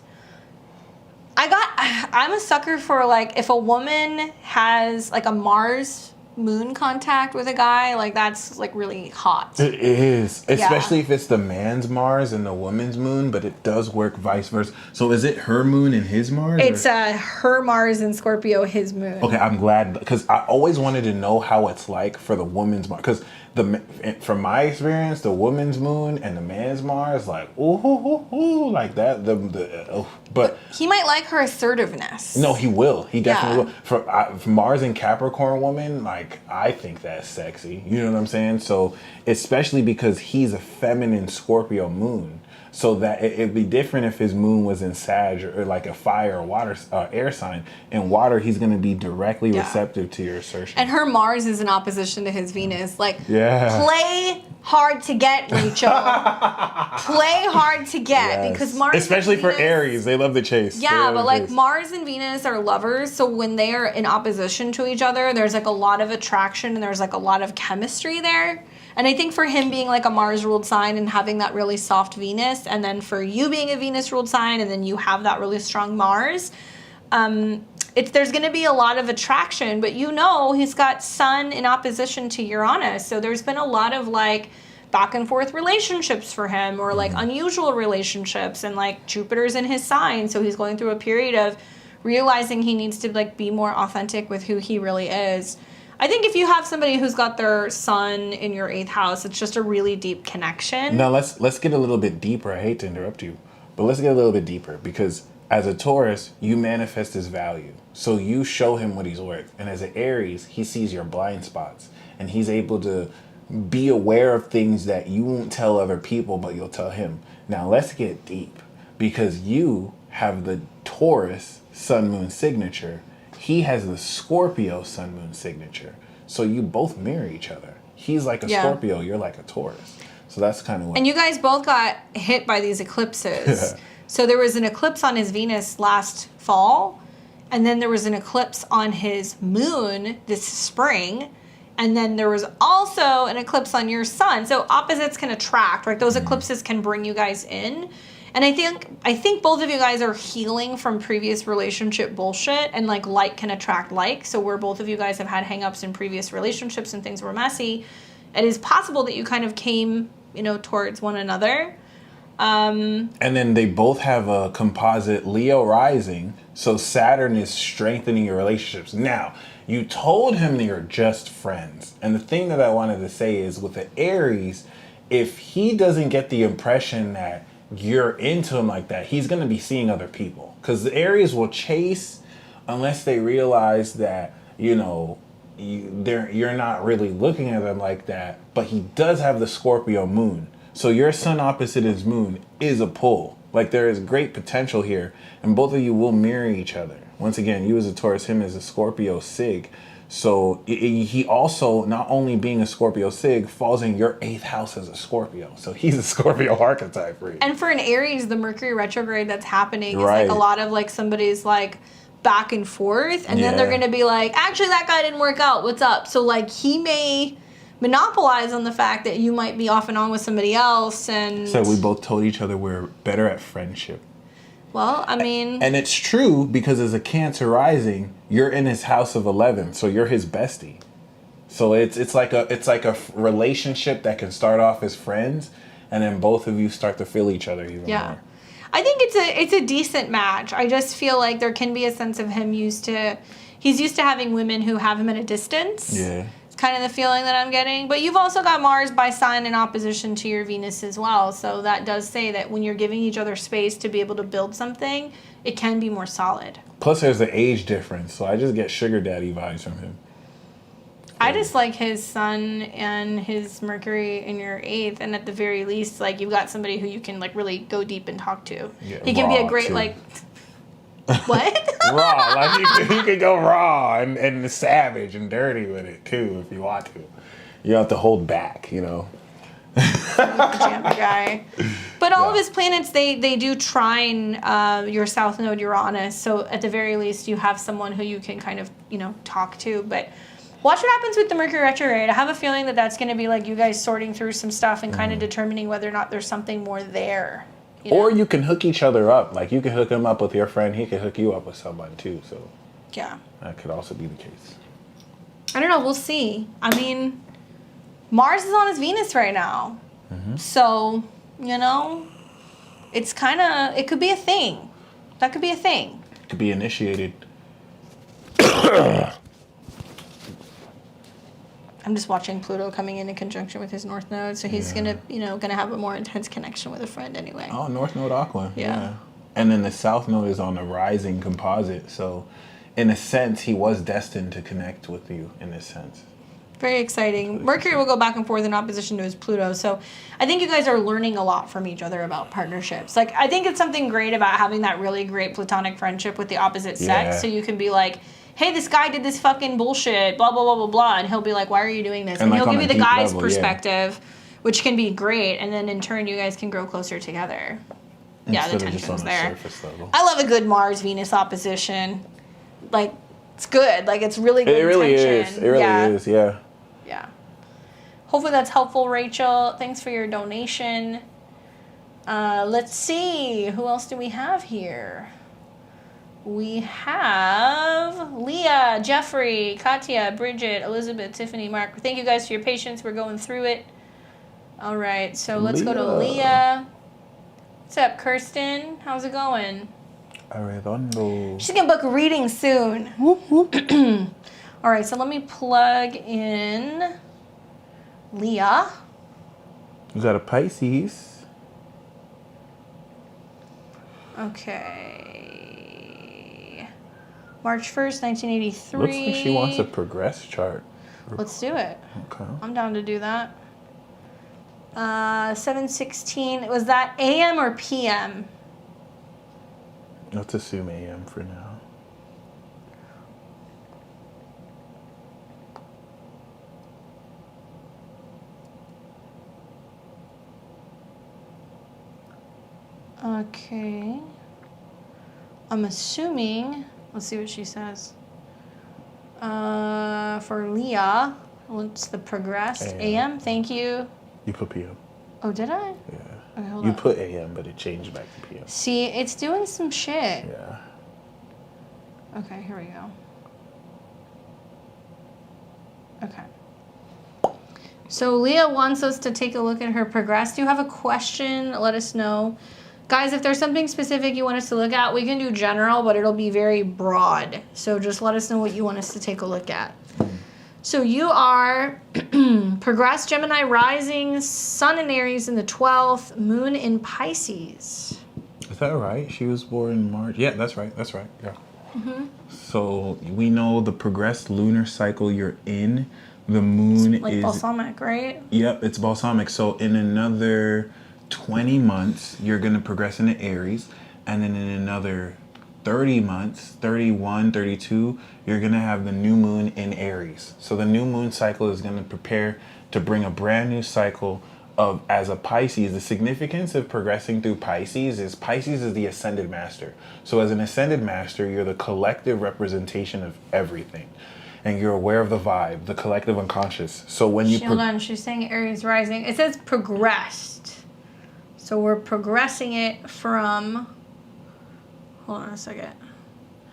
I'm a sucker for like if a woman has like a Mars moon contact with a guy, like that's like really hot. It is, especially if it's the man's Mars and the woman's moon, but it does work vice versa. So is it her moon and his Mars? It's her Mars in Scorpio, his moon. Okay, I'm glad because I always wanted to know how it's like for the woman's Mars because from my experience, the woman's moon and the man's Mars, like like that. But he might like her assertiveness. No, he will. He definitely will. For Mars and Capricorn woman, like I think that's sexy. You know what I'm saying? So especially because he's a feminine Scorpio moon. So that it'd be different if his moon was in Sag or like a fire or water air sign. In water, he's going to be directly receptive to your assertion. And her Mars is in opposition to his Venus. Like, yeah. Play hard to get, Rachel. Play hard to get because Mars, especially for Aries, they love the chase. Yeah, but like Mars and Venus are lovers, so when they are in opposition to each other, there's like a lot of attraction and there's like a lot of chemistry there. And I think for him being like a Mars-ruled sign and having that really soft Venus, and then for you being a Venus-ruled sign, and then you have that really strong Mars, there's going to be a lot of attraction. But he's got Sun in opposition to Uranus, so there's been a lot of like back and forth relationships for him, or like unusual relationships, and like Jupiter's in his sign, so he's going through a period of realizing he needs to like be more authentic with who he really is. I think if you have somebody who's got their sun in your 8th house, it's just a really deep connection. Now let's get a little bit deeper. I hate to interrupt you, but let's get a little bit deeper because as a Taurus, you manifest his value. So you show him what he's worth. And as an Aries, he sees your blind spots and he's able to be aware of things that you won't tell other people, but you'll tell him. Now let's get deep because you have the Taurus sun moon signature. He has the Scorpio sun moon signature. So you both mirror each other. He's like a Scorpio, you're like a Taurus. So that's kind of what. And you guys both got hit by these eclipses. So there was an eclipse on his Venus last fall, and then there was an eclipse on his moon this spring, and then there was also an eclipse on your sun. So opposites can attract, right? Those eclipses can bring you guys in. And I think both of you guys are healing from previous relationship bullshit, and like can attract like. So where both of you guys have had hangups in previous relationships and things were messy, it is possible that you kind of came, towards one another. And then they both have a composite Leo rising, so Saturn is strengthening your relationships. Now, you told him that you're just friends. And the thing that I wanted to say is with the Aries, if he doesn't get the impression that you're into him like that, he's going to be seeing other people. Because the Aries will chase unless they realize that, you're not really looking at them like that. But he does have the Scorpio moon. So your sun opposite his moon is a pull. Like there is great potential here. And both of you will mirror each other. Once again, you as a Taurus, him as a Scorpio Sig. So he also, not only being a Scorpio Sig, falls in your 8th house as a Scorpio. So he's a Scorpio archetype for you. And for an Aries, the Mercury retrograde that's happening is Right. like a lot of like somebody's like back and forth. And then they're going to be like, actually, that guy didn't work out. What's up? So like he may monopolize on the fact that you might be off and on with somebody else. And So we both told each other we're better at friendship. well, I mean, And it's true because as a Cancer rising, you're in his house of 11, so you're his bestie. So it's like a relationship that can start off as friends, and then both of you start to feel each other even more. I think it's a decent match. I just feel like there can be a sense of him he's used to having women who have him at a distance. Yeah. It's kind of the feeling that I'm getting. But you've also got Mars by sign in opposition to your Venus as well. So that does say that when you're giving each other space to be able to build something, it can be more solid. Plus, there's the age difference, so I just get sugar daddy vibes from him. I just like his sun and his Mercury in your 8th, and at the very least, like you've got somebody who you can like really go deep and talk to. Yeah, he can be a raw, great too. like what? Raw, like you can go raw and savage and dirty with it too if you want to. You don't have to hold back, Pajama guy. But all of his planets, they do trine your South Node Uranus. So at the very least, you have someone who you can kind of, talk to. But watch what happens with the Mercury retrograde. I have a feeling that that's going to be like you guys sorting through some stuff and kind of determining whether or not there's something more there. Or you can hook each other up. Like you can hook him up with your friend. He can hook you up with someone too. So Yeah. that could also be the case. I don't know. We'll see. I mean, Mars is on his Venus right now. Mm-hmm. So, it's kind of, it could be a thing. That could be a thing. Could be initiated. I'm just watching Pluto coming in conjunction with his North Node, so he's gonna have a more intense connection with a friend anyway. Oh, North Node Aqua. Yeah. And then the South Node is on a rising composite. So, in a sense, he was destined to connect with you in this sense. Very exciting. Mercury will go back and forth in opposition to his Pluto, so I think you guys are learning a lot from each other about partnerships. Like, I think it's something great about having that really great platonic friendship with the opposite sex, so you can be like, hey, this guy did this fucking bullshit, blah, blah, blah, blah, blah, and he'll be like, why are you doing this? And like he'll give on you a the deep guy's level, perspective, which can be great, and then in turn, you guys can grow closer together. Yeah, the Instead of just tension's on a there. surface level. I love a good Mars-Venus opposition. Like, it's good. Like, it's really good It really tension. is. It really is, yeah. Yeah. Hopefully that's helpful, Rachel. Thanks for your donation. Let's see. Who else do we have here? We have Leah, Jeffrey, Katya, Bridget, Elizabeth, Tiffany, Mark. Thank you guys for your patience. We're going through it. All right. So let's go to Leah. What's up, Kirsten? How's it going? Arredondo. She's going to book a reading soon. Whoop, whoop. All right, so let me plug in Leah. You got a Pisces. Okay. March 1st, 1983. Looks like she wants a progress chart. Let's do it. Okay. I'm down to do that. 7:16. Was that AM or PM? Let's assume AM for now. Okay. I'm assuming, let's see what she says. For Leah, what's the progressed? AM, thank you. You put PM. Oh, did I? Yeah. Okay, hold You on. put AM, but it changed back to PM. See, it's doing some shit. Yeah. Okay, here we go. Okay. So Leah wants us to take a look at her progress. Do you have a question? Let us know. Guys, if there's something specific you want us to look at, we can do general, but it'll be very broad. So just let us know what you want us to take a look at. So you are progressed Gemini rising, sun in Aries in the 12th, moon in Pisces. Is that right? She was born in March. Yeah, that's right. Yeah. So we know the progressed lunar cycle you're in. The moon Like is balsamic, right? Yep, it's balsamic. So in another 20 months, you're going to progress into Aries. And then in another 30 months, 31, 32, you're going to have the new moon in Aries. So the new moon cycle is going to prepare to bring a brand new cycle of, as a Pisces, the significance of progressing through Pisces is the ascended master. So as an ascended master, you're the collective representation of everything. And you're aware of the vibe, the collective unconscious. So when you... Hold on, she's saying Aries rising. It says progressed. So we're progressing it from... Hold on a second.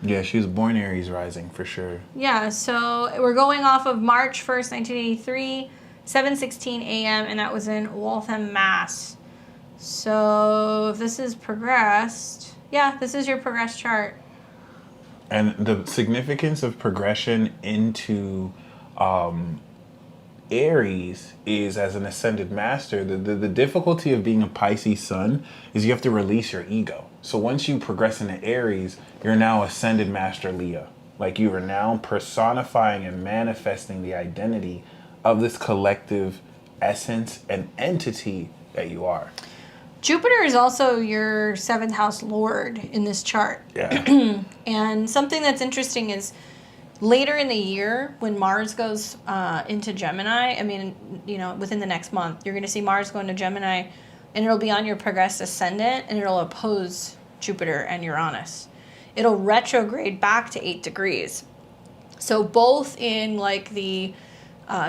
Yeah, she was born Aries rising, for sure. Yeah, so we're going off of March 1st, 1983, 7:16 a.m., and that was in Waltham, Mass. So if this is progressed... Yeah, this is your progressed chart. And the significance of progression into Aries is, as an ascended master, the difficulty of being a Pisces sun is you have to release your ego. So once you progress into Aries, you're now ascended master Leah. Like, you are now personifying and manifesting the identity of this collective essence and entity that you are. Jupiter is also your 7th house lord in this chart. Yeah. And something that's interesting is later in the year when Mars goes into Gemini, I mean, you know, within the next month, you're going to see Mars go into Gemini, and it'll be on your progressed ascendant, and it'll oppose Jupiter and Uranus. It'll retrograde back to 8 degrees. So both in like the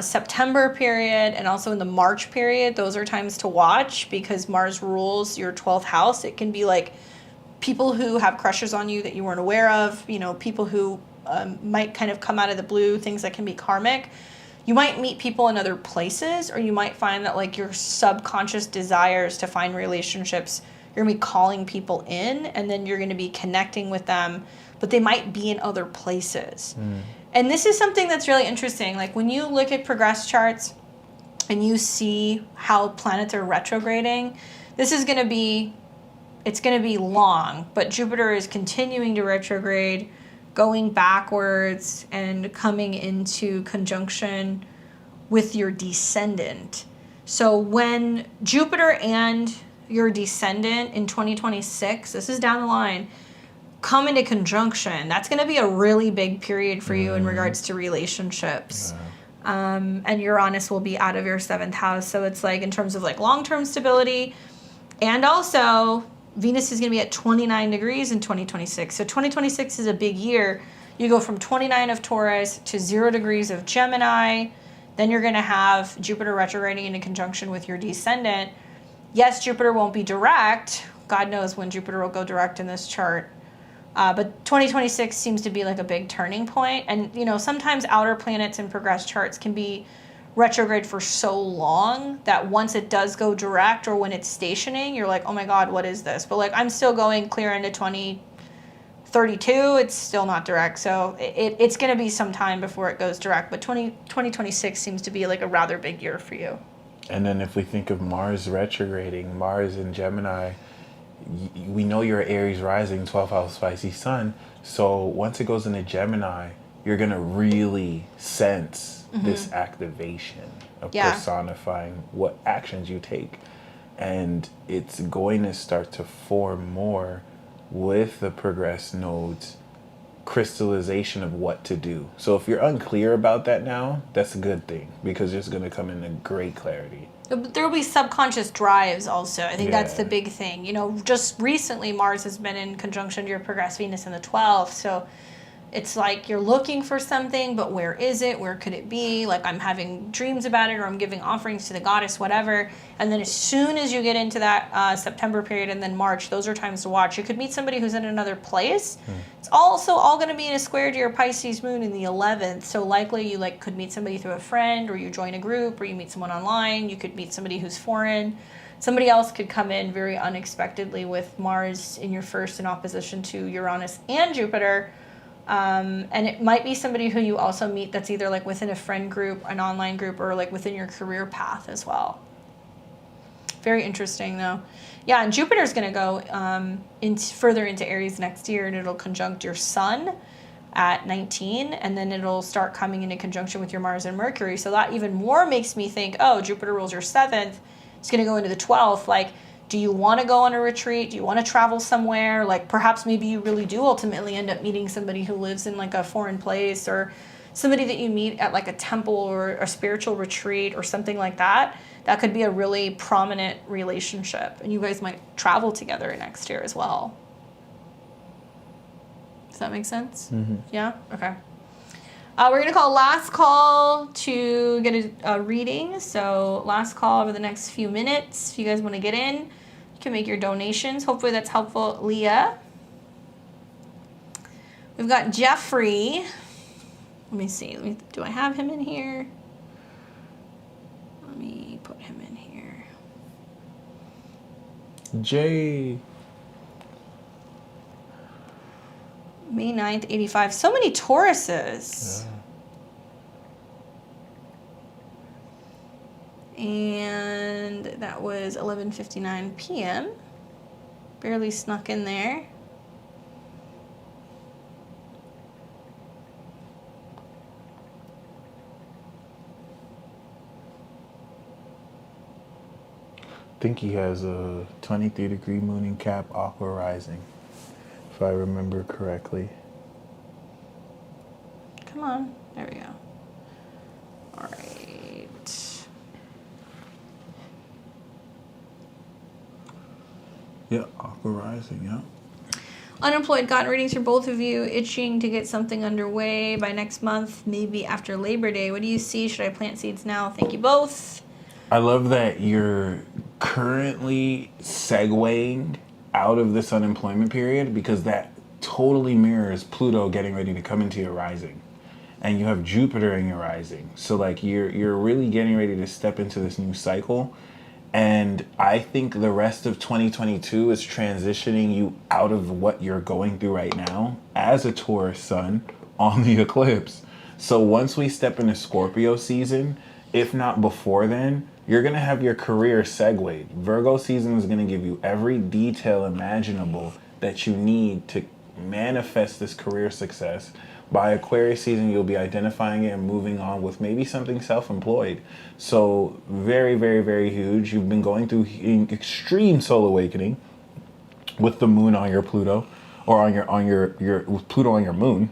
September period and also in the March period, those are times to watch because Mars rules your 12th house. It can be like people who have crushes on you that you weren't aware of, you know, people who might kind of come out of the blue, things that can be karmic. You might meet people in other places, or you might find that like your subconscious desires to find relationships, you're going to be calling people in, and then you're going to be connecting with them, but they might be in other places. And this is something that's really interesting. Like when you look at progress charts and you see how planets are retrograding, this is going to be, it's going to be long, but Jupiter is continuing to retrograde, going backwards and coming into conjunction with your descendant. So when Jupiter and your descendant in 2026, this is down the line, come into conjunction, that's going to be a really big period for you in regards to relationships. And Uranus will be out of your 7th house. So it's like in terms of like long-term stability, and also Venus is going to be at 29 degrees in 2026. So 2026 is a big year. You go from 29 of Taurus to 0 degrees of Gemini. Then you're going to have Jupiter retrograding into conjunction with your descendant. Yes, Jupiter won't be direct. God knows when Jupiter will go direct in this chart. But 2026 seems to be like a big turning point. And, you know, sometimes outer planets in progress charts can be retrograde for so long that once it does go direct, or when it's stationing, you're like, oh my God, what is this? But like, I'm still going clear into 2032. It's still not direct. So it's going to be some time before it goes direct. But 2026 seems to be like a rather big year for you. And then if we think of Mars retrograding, Mars in Gemini, we know you're Aries rising, 12th house Pisces sun. So once it goes into Gemini, you're going to really sense this activation of personifying what actions you take. And it's going to start to form more with the progress nodes, crystallization of what to do. So if you're unclear about that now, that's a good thing, because it's going to come into great clarity. There will be subconscious drives also. I think that's the big thing. You know, just recently Mars has been in conjunction to your progressed Venus in the 12th. So It's like you're looking for something, but where is it? Where could it be? Like I'm having dreams about it, or I'm giving offerings to the goddess, whatever. And then as soon as you get into that September period and then March, those are times to watch. You could meet somebody who's in another place. It's also all going to be in a square to your Pisces moon in the 11th. So likely you like could meet somebody through a friend, or you join a group, or you meet someone online. You could meet somebody who's foreign. Somebody else could come in very unexpectedly with Mars in your first in opposition to Uranus and Jupiter. And it might be somebody who you also meet that's either like within a friend group, an online group, or like within your career path as well. Very interesting though. Yeah, and Jupiter's going to go further into Aries next year, and it'll conjunct your Sun at 19, and then it'll start coming into conjunction with your Mars and Mercury. So that even more makes me think, oh, Jupiter rules your 7th. It's going to go into the 12th. Like, do you want to go on a retreat? Do you want to travel somewhere? Like, perhaps maybe you really do ultimately end up meeting somebody who lives in like a foreign place, or somebody that you meet at like a temple or a spiritual retreat or something like that. That could be a really prominent relationship, and you guys might travel together next year as well. Does that make sense? Mm-hmm. Yeah? Okay. We're going to call last call to get a reading. So last call over the next few minutes. If you guys want to get in, you can make your donations. Hopefully that's helpful. Leah. We've got Jeffrey. Let me see. Do I have him in here? Let me put him in here. Jay. May 9th, 85. So many Tauruses. Yeah. And that was 11:59 p.m. Barely snuck in there. I think he has a 23-degree moon in Cap, Aqua rising, if I remember correctly. Come on. There we go. All right. Yeah, Aqua rising, yeah. Unemployed, gotten readings for both of you. Itching to get something underway by next month, maybe after Labor Day. What do you see? Should I plant seeds now? Thank you both. I love that you're currently segueing out of this unemployment period, because that totally mirrors Pluto getting ready to come into your rising, and you have Jupiter in your rising. So like you're really getting ready to step into this new cycle, and I think the rest of 2022 is transitioning you out of what you're going through right now as a Taurus sun on the eclipse. So once we step into Scorpio season, if not before then, you're going to have your career segued. Virgo season is going to give you every detail imaginable that you need to manifest this career success. By Aquarius season, you'll be identifying it and moving on with maybe something self-employed. So very, very, very huge. You've been going through extreme soul awakening with the moon on your Pluto, or on your with Pluto on your moon.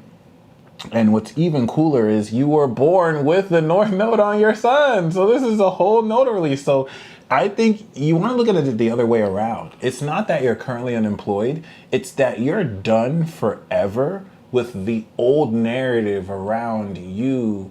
And what's even cooler is you were born with the North Node on your sun. So this is a whole nodal release. So I think you want to look at it the other way around. It's not that you're currently unemployed. It's that you're done forever with the old narrative around you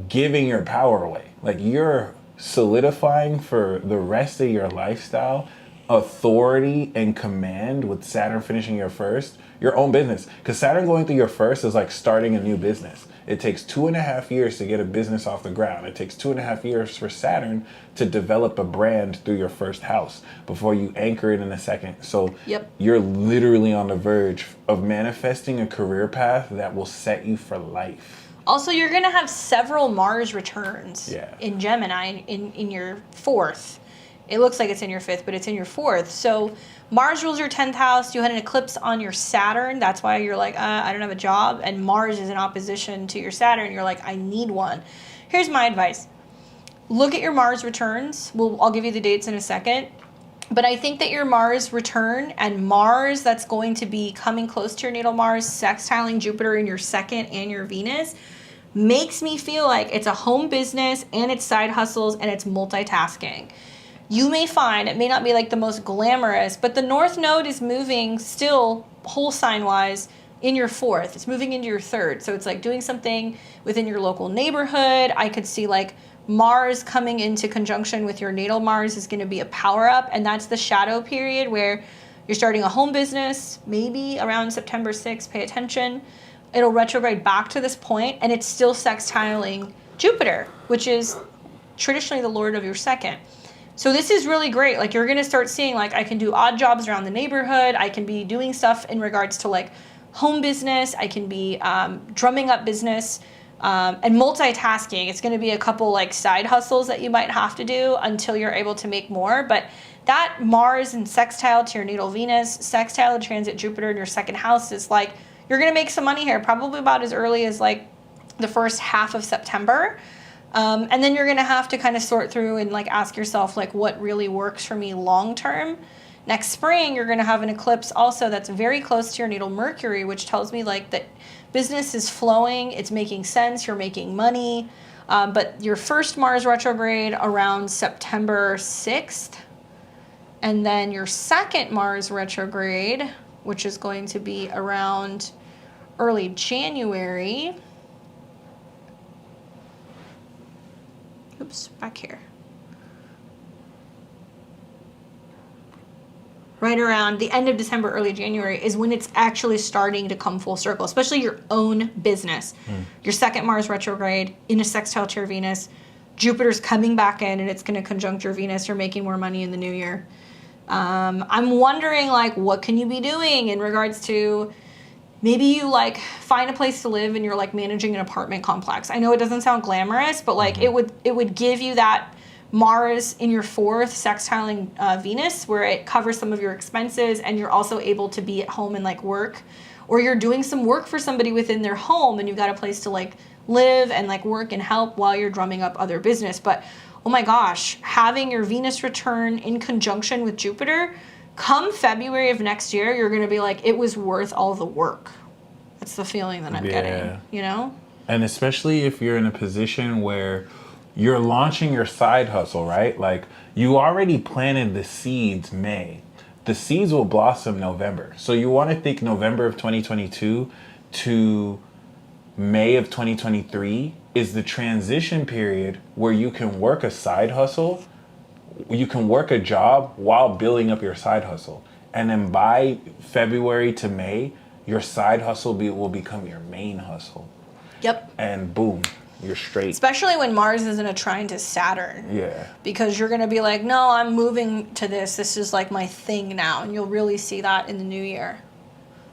giving your power away. Like you're solidifying for the rest of your lifestyle authority and command with Saturn finishing your first, your own business. Because Saturn going through your first is like starting a new business. It takes 2.5 years to get a business off the ground. It takes 2.5 years for Saturn to develop a brand through your first house before you anchor it in a second. So You're literally on the verge of manifesting a career path that will set you for life. Also, you're going to have several Mars returns in Gemini in your 4th. It looks like it's in your 5th, but it's in your 4th. So Mars rules your 10th house. You had an eclipse on your Saturn. That's why you're like, I don't have a job. And Mars is in opposition to your Saturn. You're like, I need one. Here's my advice. Look at your Mars returns. I'll give you the dates in a second. But I think that your Mars return and Mars that's going to be coming close to your natal Mars, sextiling Jupiter in your 2nd and your Venus, makes me feel like it's a home business and it's side hustles and it's multitasking. You may find, it may not be like the most glamorous, but the North Node is moving still, whole sign wise, in your 4th. It's moving into your 3rd. So it's like doing something within your local neighborhood. I could see like Mars coming into conjunction with your natal Mars is going to be a power up. And that's the shadow period where you're starting a home business, maybe around September 6th. Pay attention. It'll retrograde back to this point, and it's still sextiling Jupiter, which is traditionally the lord of your 2nd. So this is really great. Like, you're going to start seeing, like, I can do odd jobs around the neighborhood. I can be doing stuff in regards to, like, home business. I can be drumming up business and multitasking. It's going to be a couple, like, side hustles that you might have to do until you're able to make more. But that Mars and sextile to your natal Venus, sextile and transit Jupiter in your 2nd house is, like, you're going to make some money here, probably about as early as, like, the first half of September. And then you're going to have to kind of sort through and like ask yourself like what really works for me long term. Next spring, you're going to have an eclipse also that's very close to your natal Mercury, which tells me like that business is flowing, it's making sense, you're making money. But your first Mars retrograde around September 6th, and then your 2nd Mars retrograde, which is going to be around early January. Oops, back here. Right around the end of December, early January is when it's actually starting to come full circle, especially your own business. Your 2nd Mars retrograde in a sextile to your Venus. Jupiter's coming back in and it's going to conjunct your Venus. You're making more money in the new year. I'm wondering, like, what can you be doing in regards to maybe you, like, find a place to live and you're, like, managing an apartment complex. I know it doesn't sound glamorous, but, like, it would give you that Mars in your 4th sextiling Venus where it covers some of your expenses and you're also able to be at home and, like, work. Or you're doing some work for somebody within their home and you've got a place to, like, live and, like, work and help while you're drumming up other business. But, oh my gosh, having your Venus return in conjunction with Jupiter, come February of next year, you're going to be like, it was worth all the work. That's the feeling that I'm getting, you know? And especially if you're in a position where you're launching your side hustle, right? Like, you already planted the seeds May. The seeds will blossom November. So you want to think November of 2022 to May of 2023 is the transition period where you can work a side hustle. You can work a job while building up your side hustle. And then by February to May, your side hustle will become your main hustle. Yep. And boom, you're straight. Especially when Mars is in a trine to Saturn. Yeah. Because you're going to be like, no, I'm moving to this. This is like my thing now. And you'll really see that in the new year.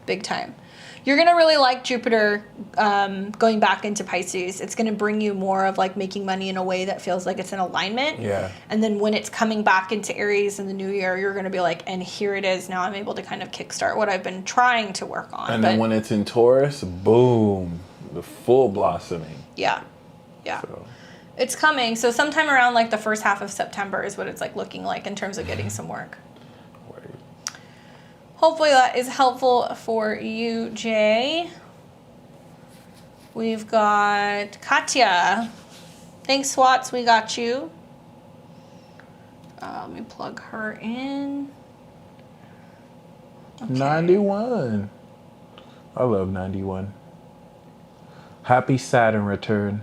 Big time. You're going to really like Jupiter going back into Pisces. It's going to bring you more of like making money in a way that feels like it's in alignment. Yeah. And then when it's coming back into Aries in the new year, you're going to be like, and here it is. Now I'm able to kind of kickstart what I've been trying to work on. And then when it's in Taurus, boom, the full blossoming. Yeah. Yeah. So. It's coming. So sometime around like the first half of September is what it's like looking like in terms of getting some work. Hopefully that is helpful for you, Jay. We've got Katya. Thanks, Swats. We got you. Let me plug her in. Okay. 91. I love 91. Happy Saturn return.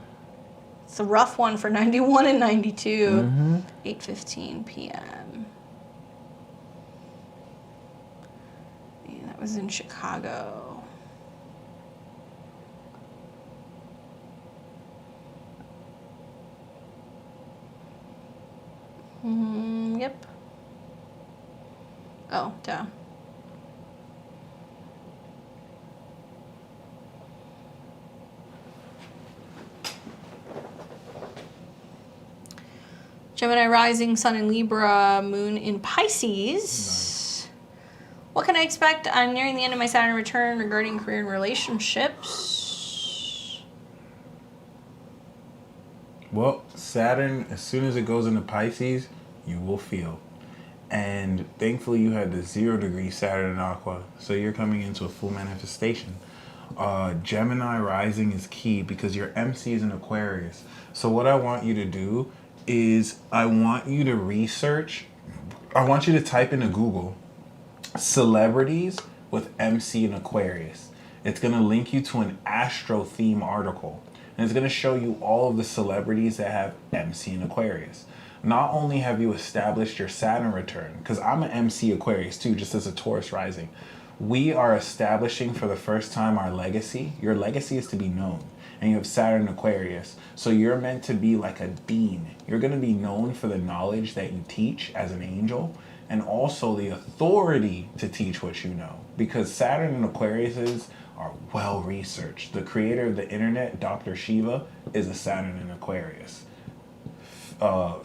It's a rough one for 91 and 92. 8:15 p.m. That was in Chicago. Yep. Oh, duh. Gemini rising, sun in Libra, moon in Pisces. Nice. What can I expect? I'm nearing the end of my Saturn return regarding career and relationships. Well, Saturn, as soon as it goes into Pisces, you will feel. And thankfully you had the 0-degree Saturn in Aqua, so you're coming into a full manifestation. Gemini rising is key because your MC is in Aquarius. So what I want you to do is I want you to type into Google celebrities with MC in Aquarius. It's going to link you to an astro theme article. And it's going to show you all of the celebrities that have MC in Aquarius. Not only have you established your Saturn return, because I'm an MC Aquarius too, just as a Taurus rising. We are establishing for the first time our legacy. Your legacy is to be known. And you have Saturn Aquarius. So you're meant to be like a dean. You're going to be known for the knowledge that you teach as an angel, and also the authority to teach what you know. Because Saturn and Aquariuses are well researched. The creator of the internet, Dr. Shiva, is a Saturn in Aquarius. Young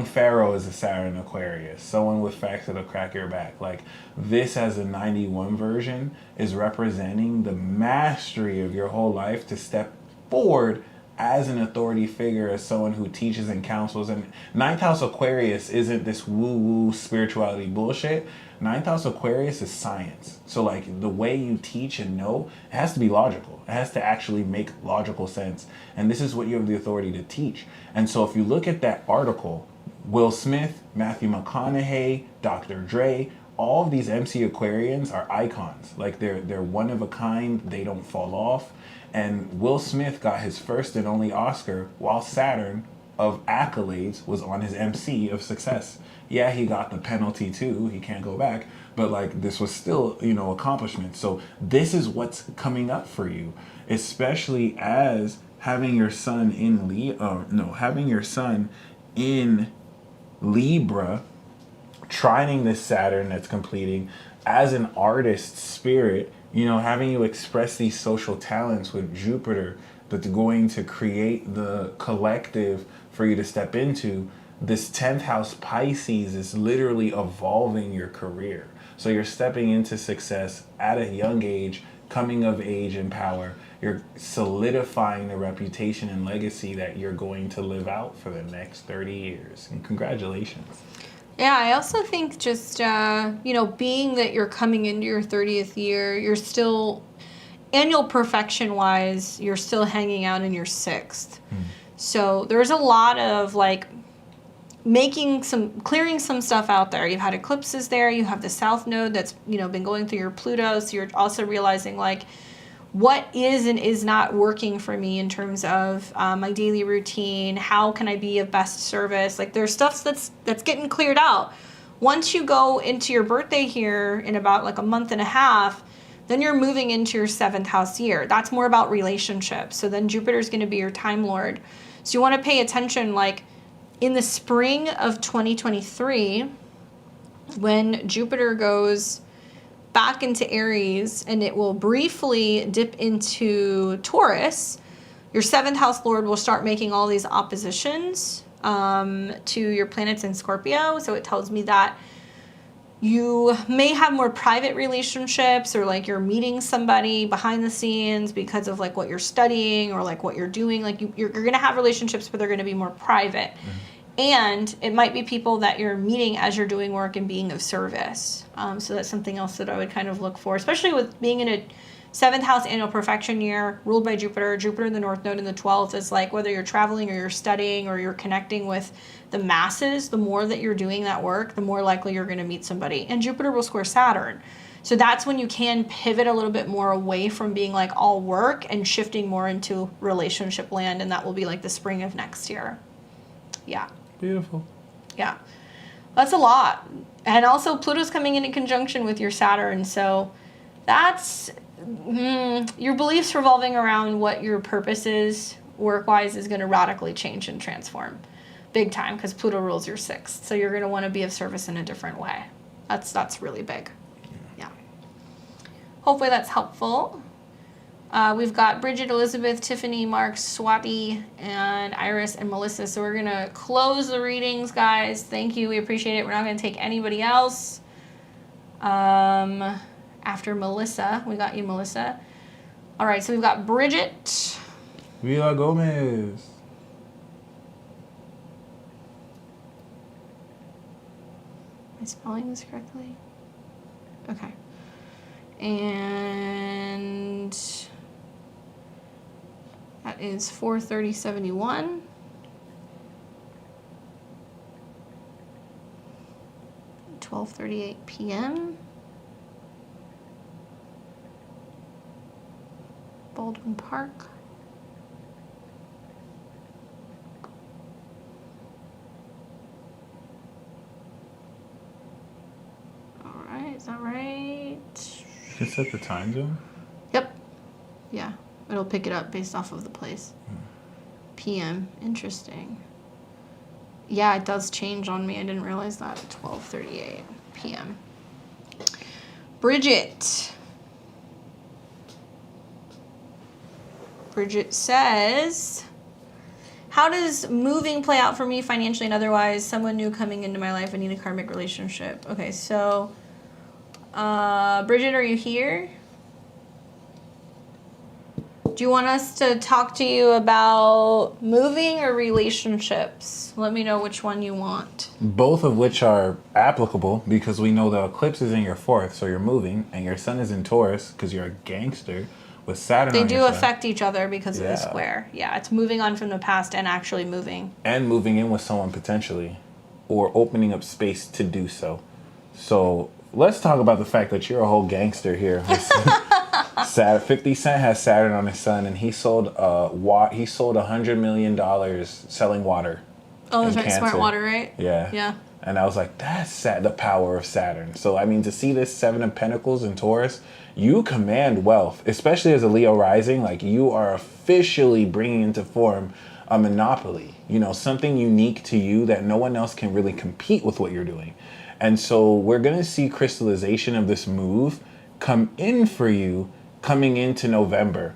Pharaoh is a Saturn Aquarius. Someone with facts that'll crack your back. Like, this as a 91 version is representing the mastery of your whole life to step forward as an authority figure, as someone who teaches and counsels. And ninth house Aquarius isn't this woo-woo spirituality bullshit. Ninth house Aquarius is science. So like the way you teach and know, it has to be logical. It has to actually make logical sense. And this is what you have the authority to teach. And so if you look at that article, Will Smith, Matthew McConaughey, Dr. Dre, all of these MC Aquarians are icons. Like they're one of a kind. They don't fall off. And Will Smith got his first and only Oscar while Saturn of accolades was on his MC of success. Yeah, he got the penalty too. He can't go back. But like this was still, accomplishment. So this is what's coming up for you, especially as having your sun in having your sun in Libra, trining this Saturn that's completing as an artist spirit, having you express these social talents with Jupiter that's going to create the collective for you to step into. This 10th house Pisces is literally evolving your career. So you're stepping into success at a young age, coming of age in power. You're solidifying the reputation and legacy that you're going to live out for the next 30 years. And congratulations. Yeah, I also think just, being that you're coming into your 30th year, you're still, annual perfection-wise, you're still hanging out in your 6th. So there's a lot of, clearing some stuff out there. You've had eclipses there. You have the South Node that's, been going through your Pluto. So you're also realizing, what is and is not working for me in terms of my daily routine. How can I be of best service? There's stuff that's getting cleared out. Once you go into your birthday here in about a month and a half, then you're moving into your 7th house year. That's more about relationships. So then Jupiter's going to be your time lord. So you want to pay attention, in the spring of 2023, when Jupiter goes back into Aries and it will briefly dip into Taurus, your 7th house lord will start making all these oppositions to your planets in Scorpio. So it tells me that you may have more private relationships, or you're meeting somebody behind the scenes because of what you're studying or what you're doing. You're going to have relationships, but they're going to be more private. And it might be people that you're meeting as you're doing work and being of service. So that's something else that I would kind of look for, especially with being in a 7th house annual perfection year ruled by Jupiter. Jupiter in the North Node in the 12th is whether you're traveling or you're studying or you're connecting with the masses, the more that you're doing that work, the more likely you're going to meet somebody. And Jupiter will square Saturn. So that's when you can pivot a little bit more away from being all work and shifting more into relationship land. And that will be the spring of next year. Yeah. Beautiful. Yeah. That's a lot. And also Pluto's coming in conjunction with your Saturn. So that's your beliefs revolving around what your purpose is work-wise is going to radically change and transform big time, because Pluto rules your 6th. So you're going to want to be of service in a different way. That's really big. Yeah. Hopefully that's helpful. We've got Bridget, Elizabeth, Tiffany, Mark, Swati, and Iris, and Melissa. So we're going to close the readings, guys. Thank you. We appreciate it. We're not going to take anybody else. After Melissa. We got you, Melissa. All right, so we've got Bridget. Vila Gomez. Am I spelling this correctly? Okay. And that is 4:30:71. $12:38 p.m. Baldwin Park. All right, is that right? You can set the time zone? Yep. Yeah, it'll pick it up based off of the place. PM. Interesting. Yeah, it does change on me. I didn't realize that. 12:38 p.m. Bridget. Bridget says, how does moving play out for me financially and otherwise? Someone new coming into my life. I need a karmic relationship. Okay, so, Bridget, are you here? Do you want us to talk to you about moving or relationships? Let me know which one you want. Both of which are applicable because we know the eclipse is in your 4th, so you're moving, and your sun is in Taurus because you're a gangster with Saturn They on do your sun. affect each other because of the square. Yeah, it's moving on from the past and actually moving. And moving in with someone potentially, or opening up space to do so. So let's talk about the fact that you're a whole gangster here. 50 Cent has Saturn on his sun, and he sold $100 million selling water. Oh, that's in right, smart Cancer. water, right? Yeah. Yeah. And I was like, that's the power of Saturn. So, I mean, to see this 7 of Pentacles in Taurus, you command wealth, especially as a Leo rising. Like, you are officially bringing into form a monopoly, you know, something unique to you that no one else can really compete with what you're doing. And so we're going to see crystallization of this move come in for you coming into November.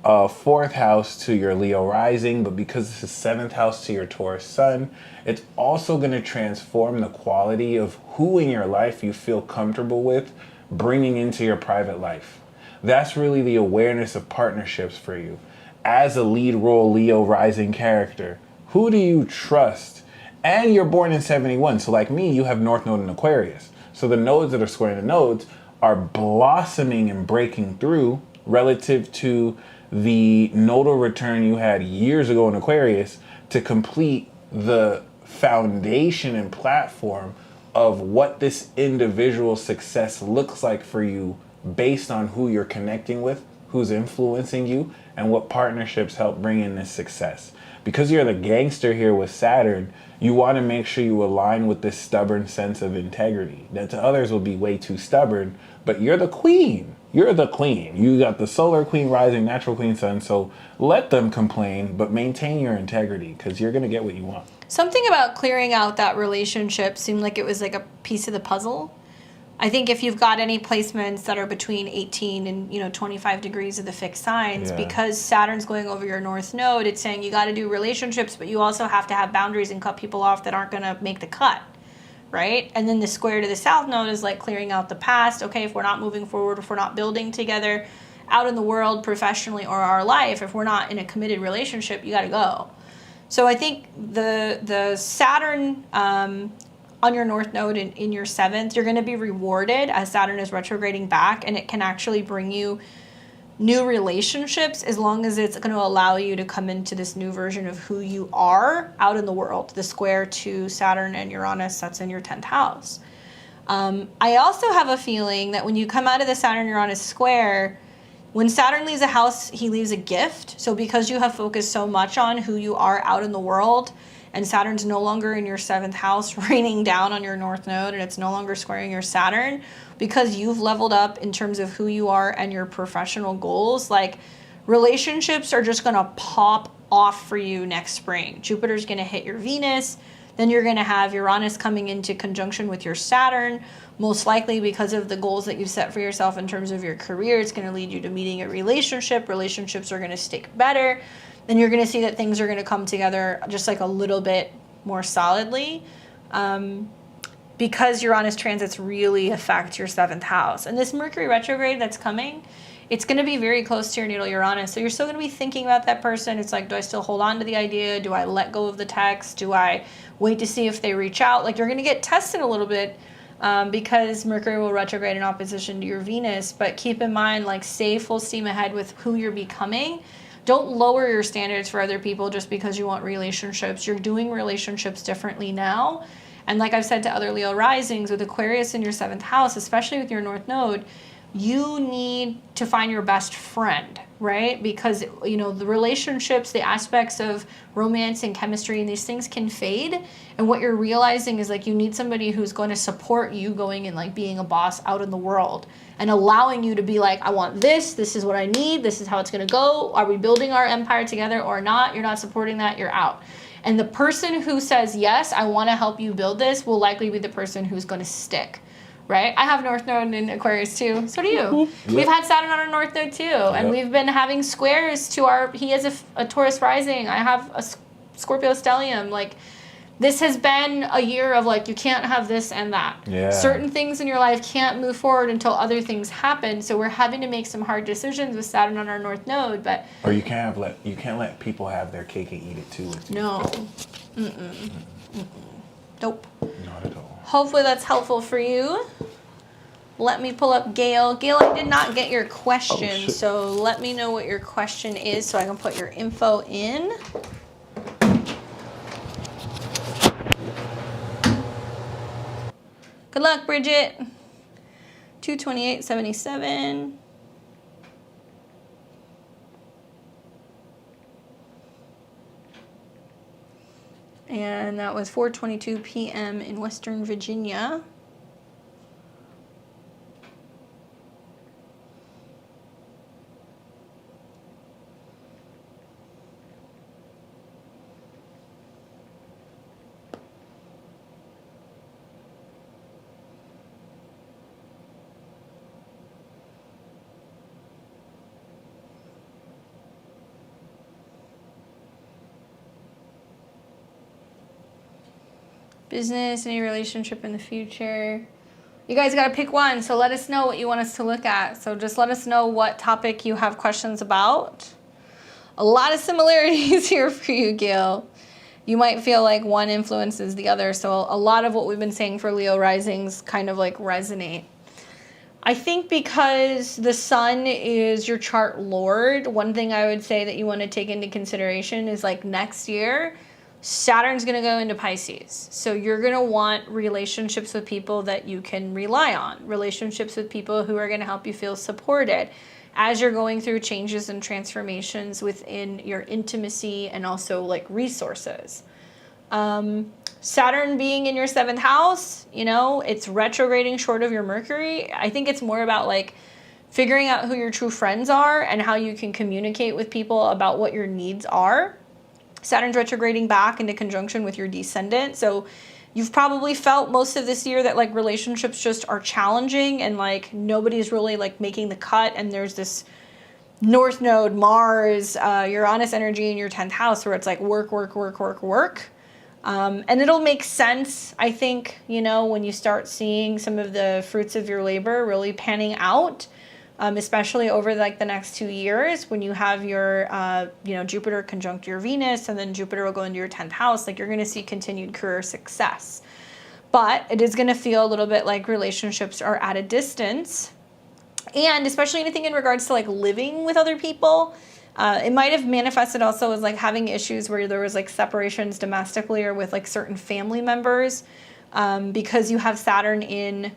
4th house to your Leo rising, but because this is 7th house to your Taurus sun, it's also going to transform the quality of who in your life you feel comfortable with bringing into your private life. That's really the awareness of partnerships for you. As a lead role Leo rising character, who do you trust? And you're born in 71, so like me, you have North Node in Aquarius. So the nodes that are squaring the nodes are blossoming and breaking through relative to the nodal return you had years ago in Aquarius to complete the foundation and platform of what this individual success looks like for you based on who you're connecting with, who's influencing you, and what partnerships help bring in this success. Because you're the gangster here with Saturn, you want to make sure you align with this stubborn sense of integrity that to others will be way too stubborn, but you're the queen. You're the queen. You got the solar queen rising, natural queen sun, so let them complain, but maintain your integrity because you're going to get what you want. Something about clearing out that relationship seemed like it was like a piece of the puzzle. I think if you've got any placements that are between 18 and 25 degrees of the fixed signs, because Saturn's going over your North Node, it's saying you got to do relationships, but you also have to have boundaries and cut people off that aren't going to make the cut, right? And then the square to the South Node is like clearing out the past. Okay, if we're not moving forward, if we're not building together out in the world professionally or our life, if we're not in a committed relationship, you got to go. So I think the Saturn on your North Node in your 7th, you're going to be rewarded as Saturn is retrograding back, and it can actually bring you new relationships as long as it's going to allow you to come into this new version of who you are out in the world. The square to Saturn and Uranus, that's in your 10th house. I also have a feeling that when you come out of the Saturn-Uranus square, when Saturn leaves a house, he leaves a gift. So because you have focused so much on who you are out in the world, and Saturn's no longer in your 7th house raining down on your North Node, and it's no longer squaring your Saturn, because you've leveled up in terms of who you are and your professional goals, like relationships are just going to pop off for you next spring. Jupiter's going to hit your Venus, then you're going to have Uranus coming into conjunction with your Saturn, most likely because of the goals that you set for yourself in terms of your career. It's going to lead you to meeting a relationship. Relationships are going to stick better. Then you're going to see that things are going to come together just like a little bit more solidly because Uranus transits really affect your 7th house. And this Mercury retrograde that's coming, it's going to be very close to your natal Uranus. So you're still going to be thinking about that person. It's like, do I still hold on to the idea? Do I let go of the text? Do I wait to see if they reach out? Like, you're going to get tested a little bit because Mercury will retrograde in opposition to your Venus. But keep in mind, like, stay full steam ahead with who you're becoming. Don't lower your standards for other people just because you want relationships. You're doing relationships differently now. And like I've said to other Leo risings, with Aquarius in your 7th house, especially with your North Node, you need to find your best friend. right? Because, you know, the relationships, the aspects of romance and chemistry and these things can fade. And what you're realizing is like you need somebody who's going to support you going and like being a boss out in the world and allowing you to be like, I want this is what I need, this is how it's going to go. Are we building our empire together or not? You're not supporting that, you're out. And the person who says, yes, I want to help you build this will likely be the person who's going to stick. Right? I have North Node in Aquarius too. So do you. Yep. We've had Saturn on our North Node too. And we've been having squares to our, he has a Taurus rising. I have a Scorpio stellium. Like, this has been a year of like, you can't have this and that. Yeah. Certain things in your life can't move forward until other things happen. So we're having to make some hard decisions with Saturn on our North Node. But or you can't let people have their cake and eat it too. no. Nope. Not at all. Hopefully that's helpful for you. Let me pull up Gail. Gail, I did not get your question, so let me know what your question is so I can put your info in. Good luck, Bridget. 228.77. And that was 4:22 p.m. in Western Virginia. Business, any relationship in the future. You guys got to pick one, so let us know what you want us to look at. So just let us know what topic you have questions about. A lot of similarities here for you, Gail. You might feel like one influences the other, so a lot of what we've been saying for Leo risings kind of like resonate. I think because the sun is your chart lord, one thing I would say that you want to take into consideration is like next year, Saturn's going to go into Pisces. So you're going to want relationships with people that you can rely on, relationships with people who are going to help you feel supported as you're going through changes and transformations within your intimacy and also like resources. Saturn being in your 7th house, you know, it's retrograding short of your Mercury. I think it's more about like figuring out who your true friends are and how you can communicate with people about what your needs are. Saturn's retrograding back into conjunction with your descendant. So you've probably felt most of this year that like relationships just are challenging and like nobody's really like making the cut. And there's this North Node, Mars, Uranus energy in your 10th house where it's like work. And it'll make sense, I think, you know, when you start seeing some of the fruits of your labor really panning out. Especially over like the next 2 years when you have your, Jupiter conjunct your Venus and then Jupiter will go into your 10th house, like you're going to see continued career success. But it is going to feel a little bit like relationships are at a distance. And especially anything in regards to like living with other people, it might have manifested also as like having issues where there was like separations domestically or with like certain family members. Because you have Saturn in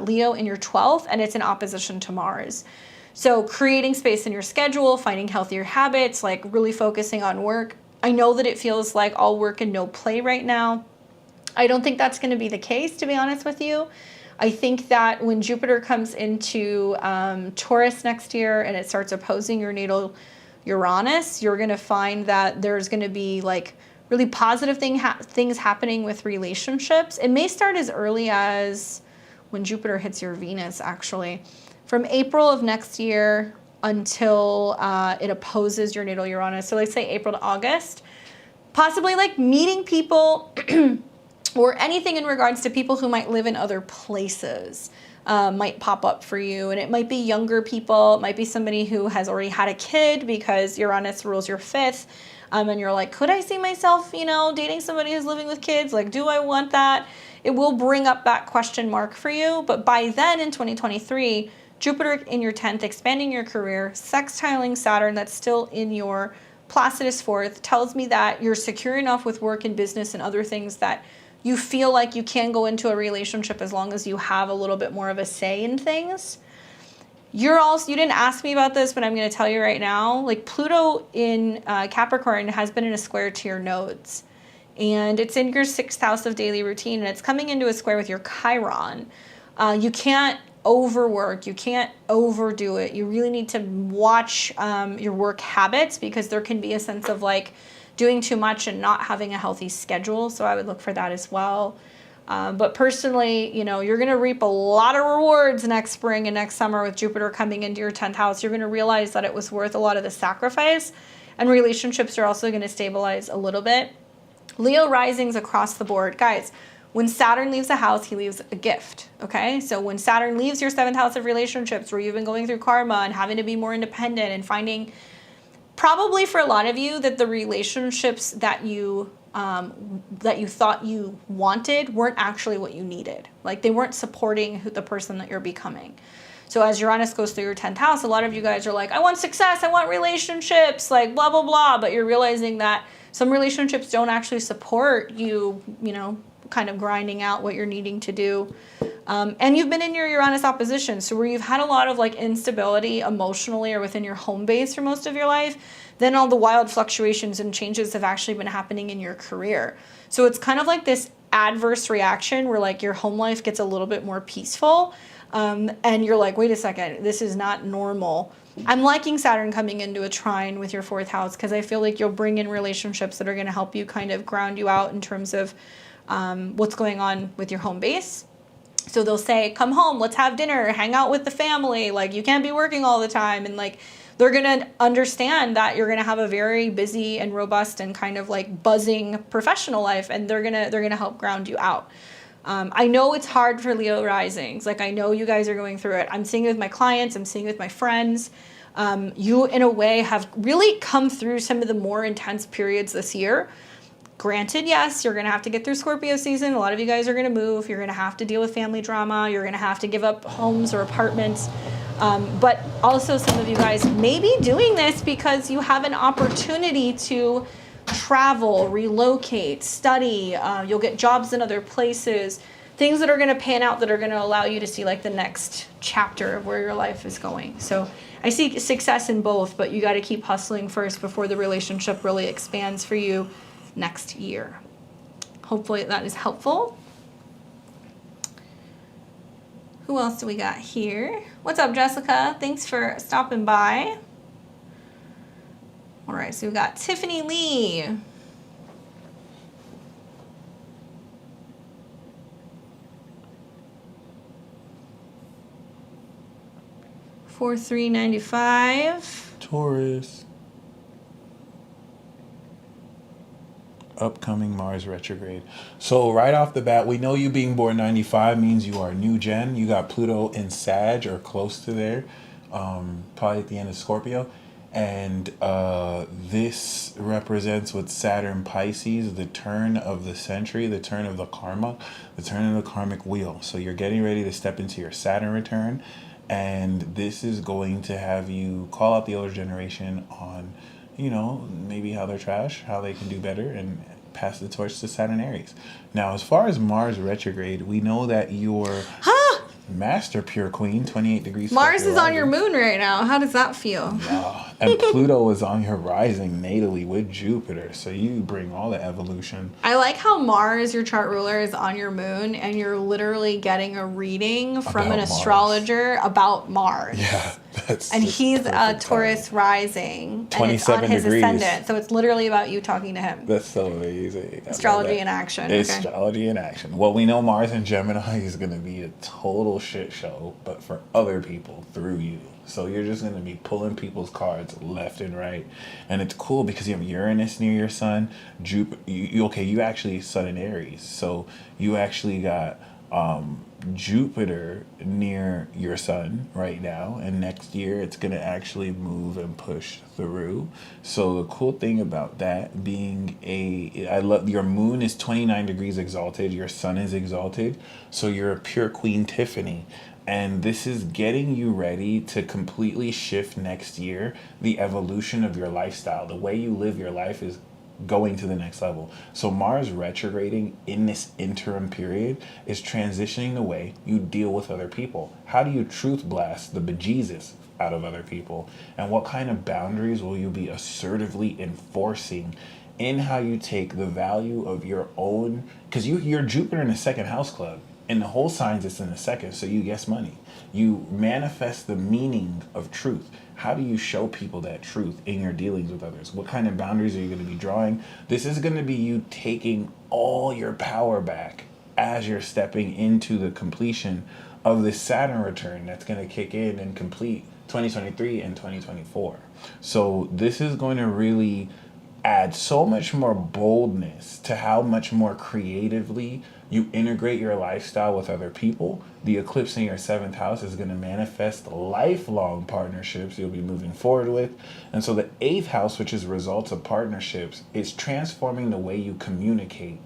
Leo in your 12th and it's in opposition to Mars. So creating space in your schedule, finding healthier habits, like really focusing on work. I know that it feels like all work and no play right now. I don't think that's going to be the case, to be honest with you. I think that when Jupiter comes into Taurus next year and it starts opposing your natal Uranus, you're going to find that there's going to be like really positive things happening with relationships. It may start as early as when Jupiter hits your Venus, actually. From April of next year until it opposes your natal Uranus. So let's say April to August. Possibly like meeting people or anything in regards to people who might live in other places might pop up for you. And it might be younger people. It might be somebody who has already had a kid because Uranus rules your 5th. And you're like, could I see myself, dating somebody who's living with kids? Like, do I want that? It will bring up that question mark for you. But by then in 2023, Jupiter in your 10th, expanding your career, sextiling Saturn that's still in your Placidus 4th, tells me that you're secure enough with work and business and other things that you feel like you can go into a relationship as long as you have a little bit more of a say in things. You didn't ask me about this, but I'm going to tell you right now. Like Pluto in Capricorn has been in a square to your nodes. And it's in your 6th house of daily routine. And it's coming into a square with your Chiron. You can't overwork. You can't overdo it. You really need to watch your work habits, because there can be a sense of like doing too much and not having a healthy schedule. So I would look for that as well. But personally, you're going to reap a lot of rewards next spring and next summer with Jupiter coming into your 10th house. You're going to realize that it was worth a lot of the sacrifice, and relationships are also going to stabilize a little bit. Leo risings across the board. Guys, when Saturn leaves a house, he leaves a gift, okay? So when Saturn leaves your 7th house of relationships, where you've been going through karma and having to be more independent and finding, probably for a lot of you, that the relationships that you thought you wanted weren't actually what you needed. Like they weren't supporting the person that you're becoming. So as Uranus goes through your 10th house, a lot of you guys are like, I want success, I want relationships, like blah, blah, blah. But you're realizing that some relationships don't actually support you, kind of grinding out what you're needing to do. And you've been in your Uranus opposition. So where you've had a lot of like instability emotionally or within your home base for most of your life, then all the wild fluctuations and changes have actually been happening in your career. So it's kind of like this adverse reaction where like your home life gets a little bit more peaceful. And you're like, wait a second, this is not normal. I'm liking Saturn coming into a trine with your 4th house, because I feel like you'll bring in relationships that are going to help you kind of ground you out in terms of what's going on with your home base. So they'll say, come home, let's have dinner, hang out with the family. Like you can't be working all the time. And like, they're going to understand that you're going to have a very busy and robust and kind of like buzzing professional life. And they're going to help ground you out. I know it's hard for Leo risings. Like I know you guys are going through it. I'm seeing it with my clients. I'm seeing it with my friends. You in a way have really come through some of the more intense periods this year. Granted, yes, you're going to have to get through Scorpio season. A lot of you guys are going to move. You're going to have to deal with family drama. You're going to have to give up homes or apartments. But also some of you guys may be doing this because you have an opportunity to travel, relocate, study. You'll get jobs in other places. Things that are going to pan out that are going to allow you to see like the next chapter of where your life is going. So I see success in both, but you got to keep hustling first before the relationship really expands for you next year. Hopefully that is helpful. Who else do we got here? What's up, Jessica? Thanks for stopping by. All right, so we've got Tiffany Lee. $43.95. Taurus. Upcoming Mars retrograde. So right off the bat, we know you being born 95 means you are new gen. You got Pluto in Sag or close to there, probably at the end of Scorpio. And this represents with Saturn Pisces, the turn of the century, the turn of the karma, the turn of the karmic wheel. So you're getting ready to step into your Saturn return. And this is going to have you call out the older generation on, maybe how they're trash, how they can do better, and pass the torch to Saturn Aries. Now, as far as Mars retrograde, we know that your master pure queen, 28 degrees. Mars is on your moon right now. How does that feel? And Pluto is on your rising natally with Jupiter. So you bring all the evolution. I like how Mars, your chart ruler, is on your moon, and you're literally getting a reading from an astrologer about Mars. Yeah, that's. And he's a Taurus rising, 27 and it's on his degrees. ascendant. So it's literally about you talking to him. That's so amazing. Astrology in action. Astrology in action. Well, we know Mars in Gemini is going to be a total shit show, but for other people through you. So you're just going to be pulling people's cards left and right. And it's cool because you have Uranus near your sun. You actually sun in Aries. So you actually got Jupiter near your sun right now. And next year it's going to actually move and push through. So the cool thing about that being your moon is 29 degrees exalted. Your sun is exalted. So you're a pure Queen Tiffany. And this is getting you ready to completely shift next year the evolution of your lifestyle. The way you live your life is going to the next level. So Mars retrograding in this interim period is transitioning the way you deal with other people. How do you truth blast the bejesus out of other people? And what kind of boundaries will you be assertively enforcing in how you take the value of your own? Because you're Jupiter in the second house club, and the whole signs it's in the second, so you guess money. You manifest the meaning of truth. How do you show people that truth in your dealings with others? What kind of boundaries are you going to be drawing? This is going to be you taking all your power back as you're stepping into the completion of this Saturn return that's going to kick in and complete 2023 and 2024. So this is going to really add so much more boldness to how much more creatively you integrate your lifestyle with other people. The eclipse in your 7th house is going to manifest lifelong partnerships you'll be moving forward with. And so the 8th house, which is results of partnerships, is transforming the way you communicate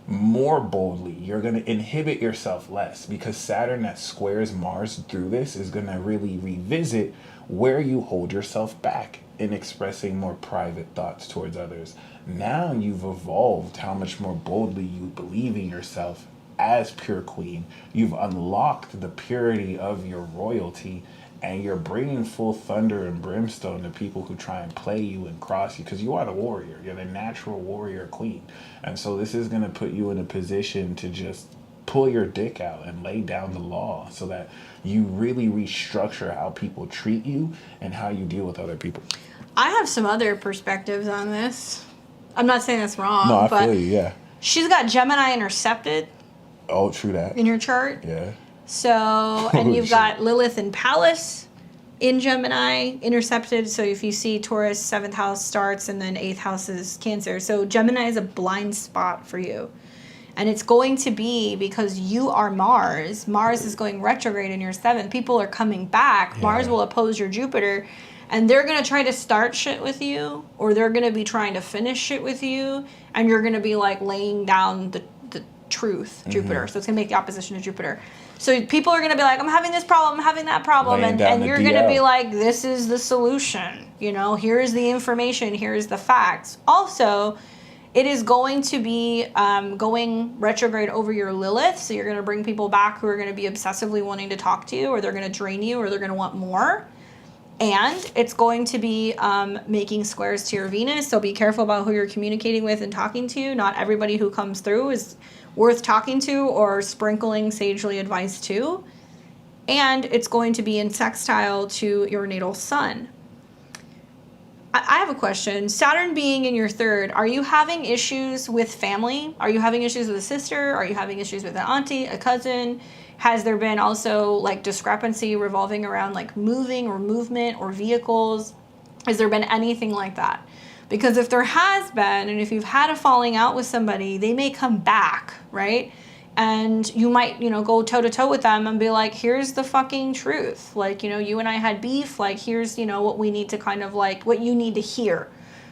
more boldly. You're going to inhibit yourself less, because Saturn that squares Mars through this is going to really revisit where you hold yourself back in expressing more private thoughts towards others. Now you've evolved how much more boldly you believe in yourself as pure queen. You've unlocked the purity of your royalty, and you're bringing full thunder and brimstone to people who try and play you and cross you, because you are the warrior. You're the natural warrior queen. And so this is going to put you in a position to just pull your dick out and lay down the law, so that you really restructure how people treat you and how you deal with other people. I have some other perspectives on this. I'm not saying that's wrong. No, I but feel you, yeah. She's got Gemini intercepted Oh, true that. in your chart. Yeah. So, and you've got Lilith and Pallas in Gemini intercepted. So if you see Taurus, 7th house starts, and then 8th house is Cancer. So Gemini is a blind spot for you. And it's going to be because you are Mars. Mars is going retrograde in your 7th. People are coming back. Yeah. Mars will oppose your Jupiter. And they're going to try to start shit with you, or they're going to be trying to finish shit with you. And you're going to be like laying down the truth, Jupiter. Mm-hmm. So it's going to make the opposition to Jupiter. So people are going to be like, I'm having this problem, I'm having that problem. And you're going to be like, this is the solution. You know, here's the information, here's the facts. Also, it is going to be going retrograde over your Lilith. So you're going to bring people back who are going to be obsessively wanting to talk to you, or they're going to drain you, or they're going to want more. And it's going to be making squares to your Venus. So be careful about who you're communicating with and talking to. Not everybody who comes through is worth talking to or sprinkling sagely advice to. And it's going to be in sextile to your natal sun. I have a question. Saturn being in your 3rd, are you having issues with family? Are you having issues with a sister? Are you having issues with an auntie, a cousin? Has there been also like discrepancy revolving around like moving or movement or vehicles? Has there been anything like that? Because if there has been, and if you've had a falling out with somebody, they may come back, right? And you might, go toe to toe with them and be like, here's the fucking truth. Like, you and I had beef. Like, here's, what we need to kind of like, what you need to hear.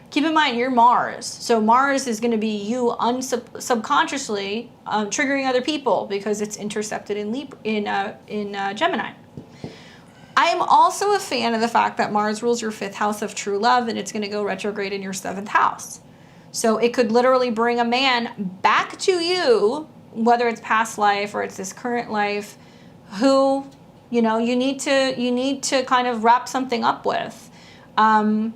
Keep in mind, you're Mars. So Mars is going to be you subconsciously triggering other people because it's intercepted in Gemini. I am also a fan of the fact that Mars rules your 5th house of true love, and it's going to go retrograde in your 7th house. So it could literally bring a man back to you, whether it's past life or it's this current life, who, you need to kind of wrap something up with. I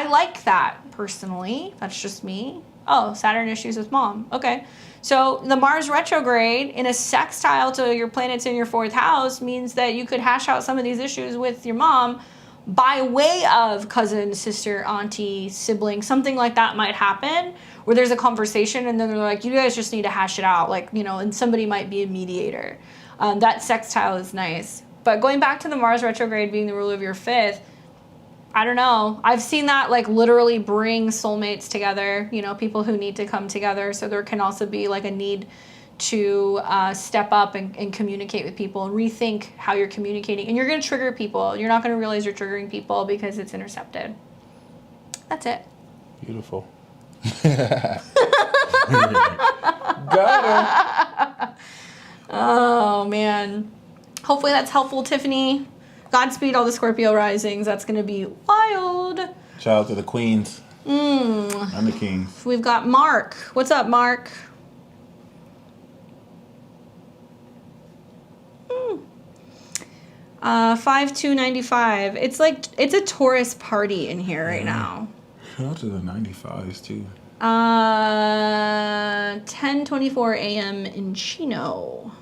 like that personally. That's just me. Oh, Saturn issues with mom. Okay. So the Mars retrograde in a sextile to your planets in your 4th house means that you could hash out some of these issues with your mom by way of cousin, sister, auntie, sibling. Something like that might happen where there's a conversation and then they're like, you guys just need to hash it out. Like, and somebody might be a mediator. That sextile is nice. But going back to the Mars retrograde being the ruler of your 5th, I don't know. I've seen that like literally bring soulmates together, people who need to come together. So there can also be like a need to step up and communicate with people and rethink how you're communicating. And you're going to trigger people. You're not going to realize you're triggering people because it's intercepted. That's it. Beautiful. Got her. Oh, man. Hopefully that's helpful, Tiffany. Godspeed all the Scorpio risings. That's going to be wild. Shout out to the queens. And the Kings. We've got Mark. What's up, Mark? 5295. It's like it's a tourist party in here right now. Shout out to the 95s too. 10:24 a.m. in Chino.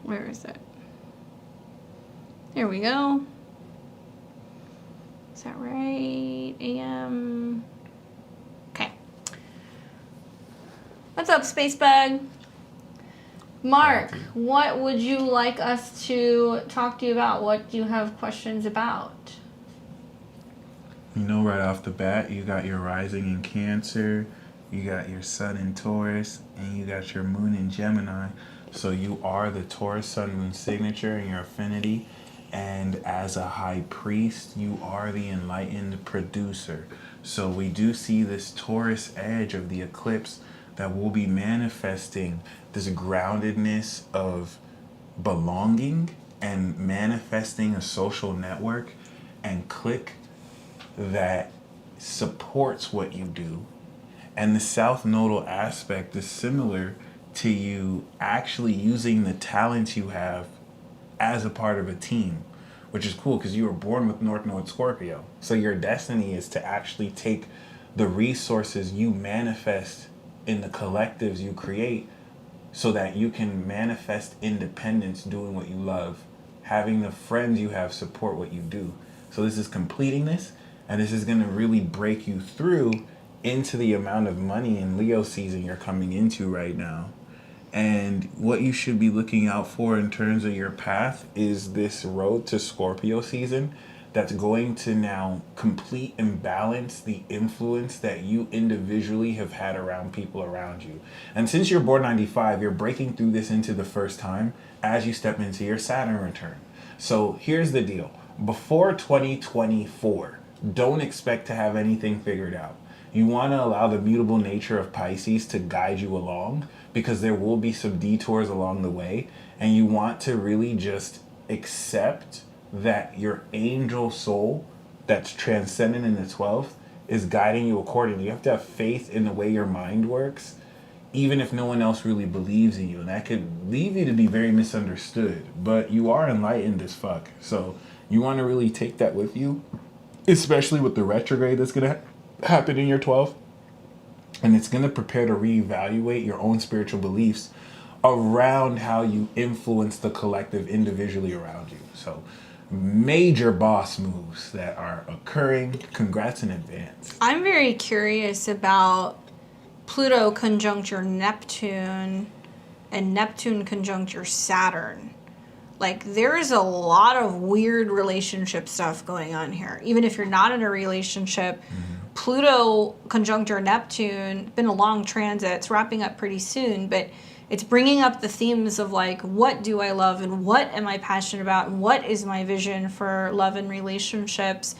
Where is it? There we go. Is that right? AM. Okay. What's up, Spacebag? Mark, what would you like us to talk to you about? What do you have questions about? You know, right off the bat, you got your rising in Cancer, you got your sun in Taurus, and you got your moon in Gemini. So you are the Taurus sun moon signature in your affinity. And as a high priest, you are the enlightened producer. So we do see this Taurus edge of the eclipse that will be manifesting this groundedness of belonging and manifesting a social network and clique that supports what you do. And the South Nodal aspect is similar to you actually using the talents you have as a part of a team, which is cool because you were born with North Node Scorpio. So your destiny is to actually take the resources you manifest in the collectives you create so that you can manifest independence doing what you love, having the friends you have support what you do. So this is completing this, and this is going to really break you through into the amount of money in Leo season you're coming into right now. And what you should be looking out for in terms of your path is this road to Scorpio season that's going to now complete and balance the influence that you individually have had around people around you. And since you're born 95, you're breaking through this into the first time as you step into your Saturn return. So here's the deal. Before 2024, don't expect to have anything figured out. You want to allow the mutable nature of Pisces to guide you along, because there will be some detours along the way, and you want to really just accept that your angel soul that's transcendent in the 12th is guiding you accordingly. You have to have faith in the way your mind works, even if no one else really believes in you. And that could leave you to be very misunderstood, but you are enlightened as fuck. So you want to really take that with you, especially with the retrograde that's going to happen in your 12th. And it's going to prepare to reevaluate your own spiritual beliefs around how you influence the collective individually around you. So major boss moves that are occurring. Congrats in advance. I'm very curious about Pluto conjunct your Neptune and Neptune conjunct your Saturn. Like, there is a lot of weird relationship stuff going on here. Even if you're not in a relationship, Pluto conjunct your Neptune, been a long transit, it's wrapping up pretty soon, but it's bringing up the themes of, like, what do I love and what am I passionate about and what is my vision for love and relationships.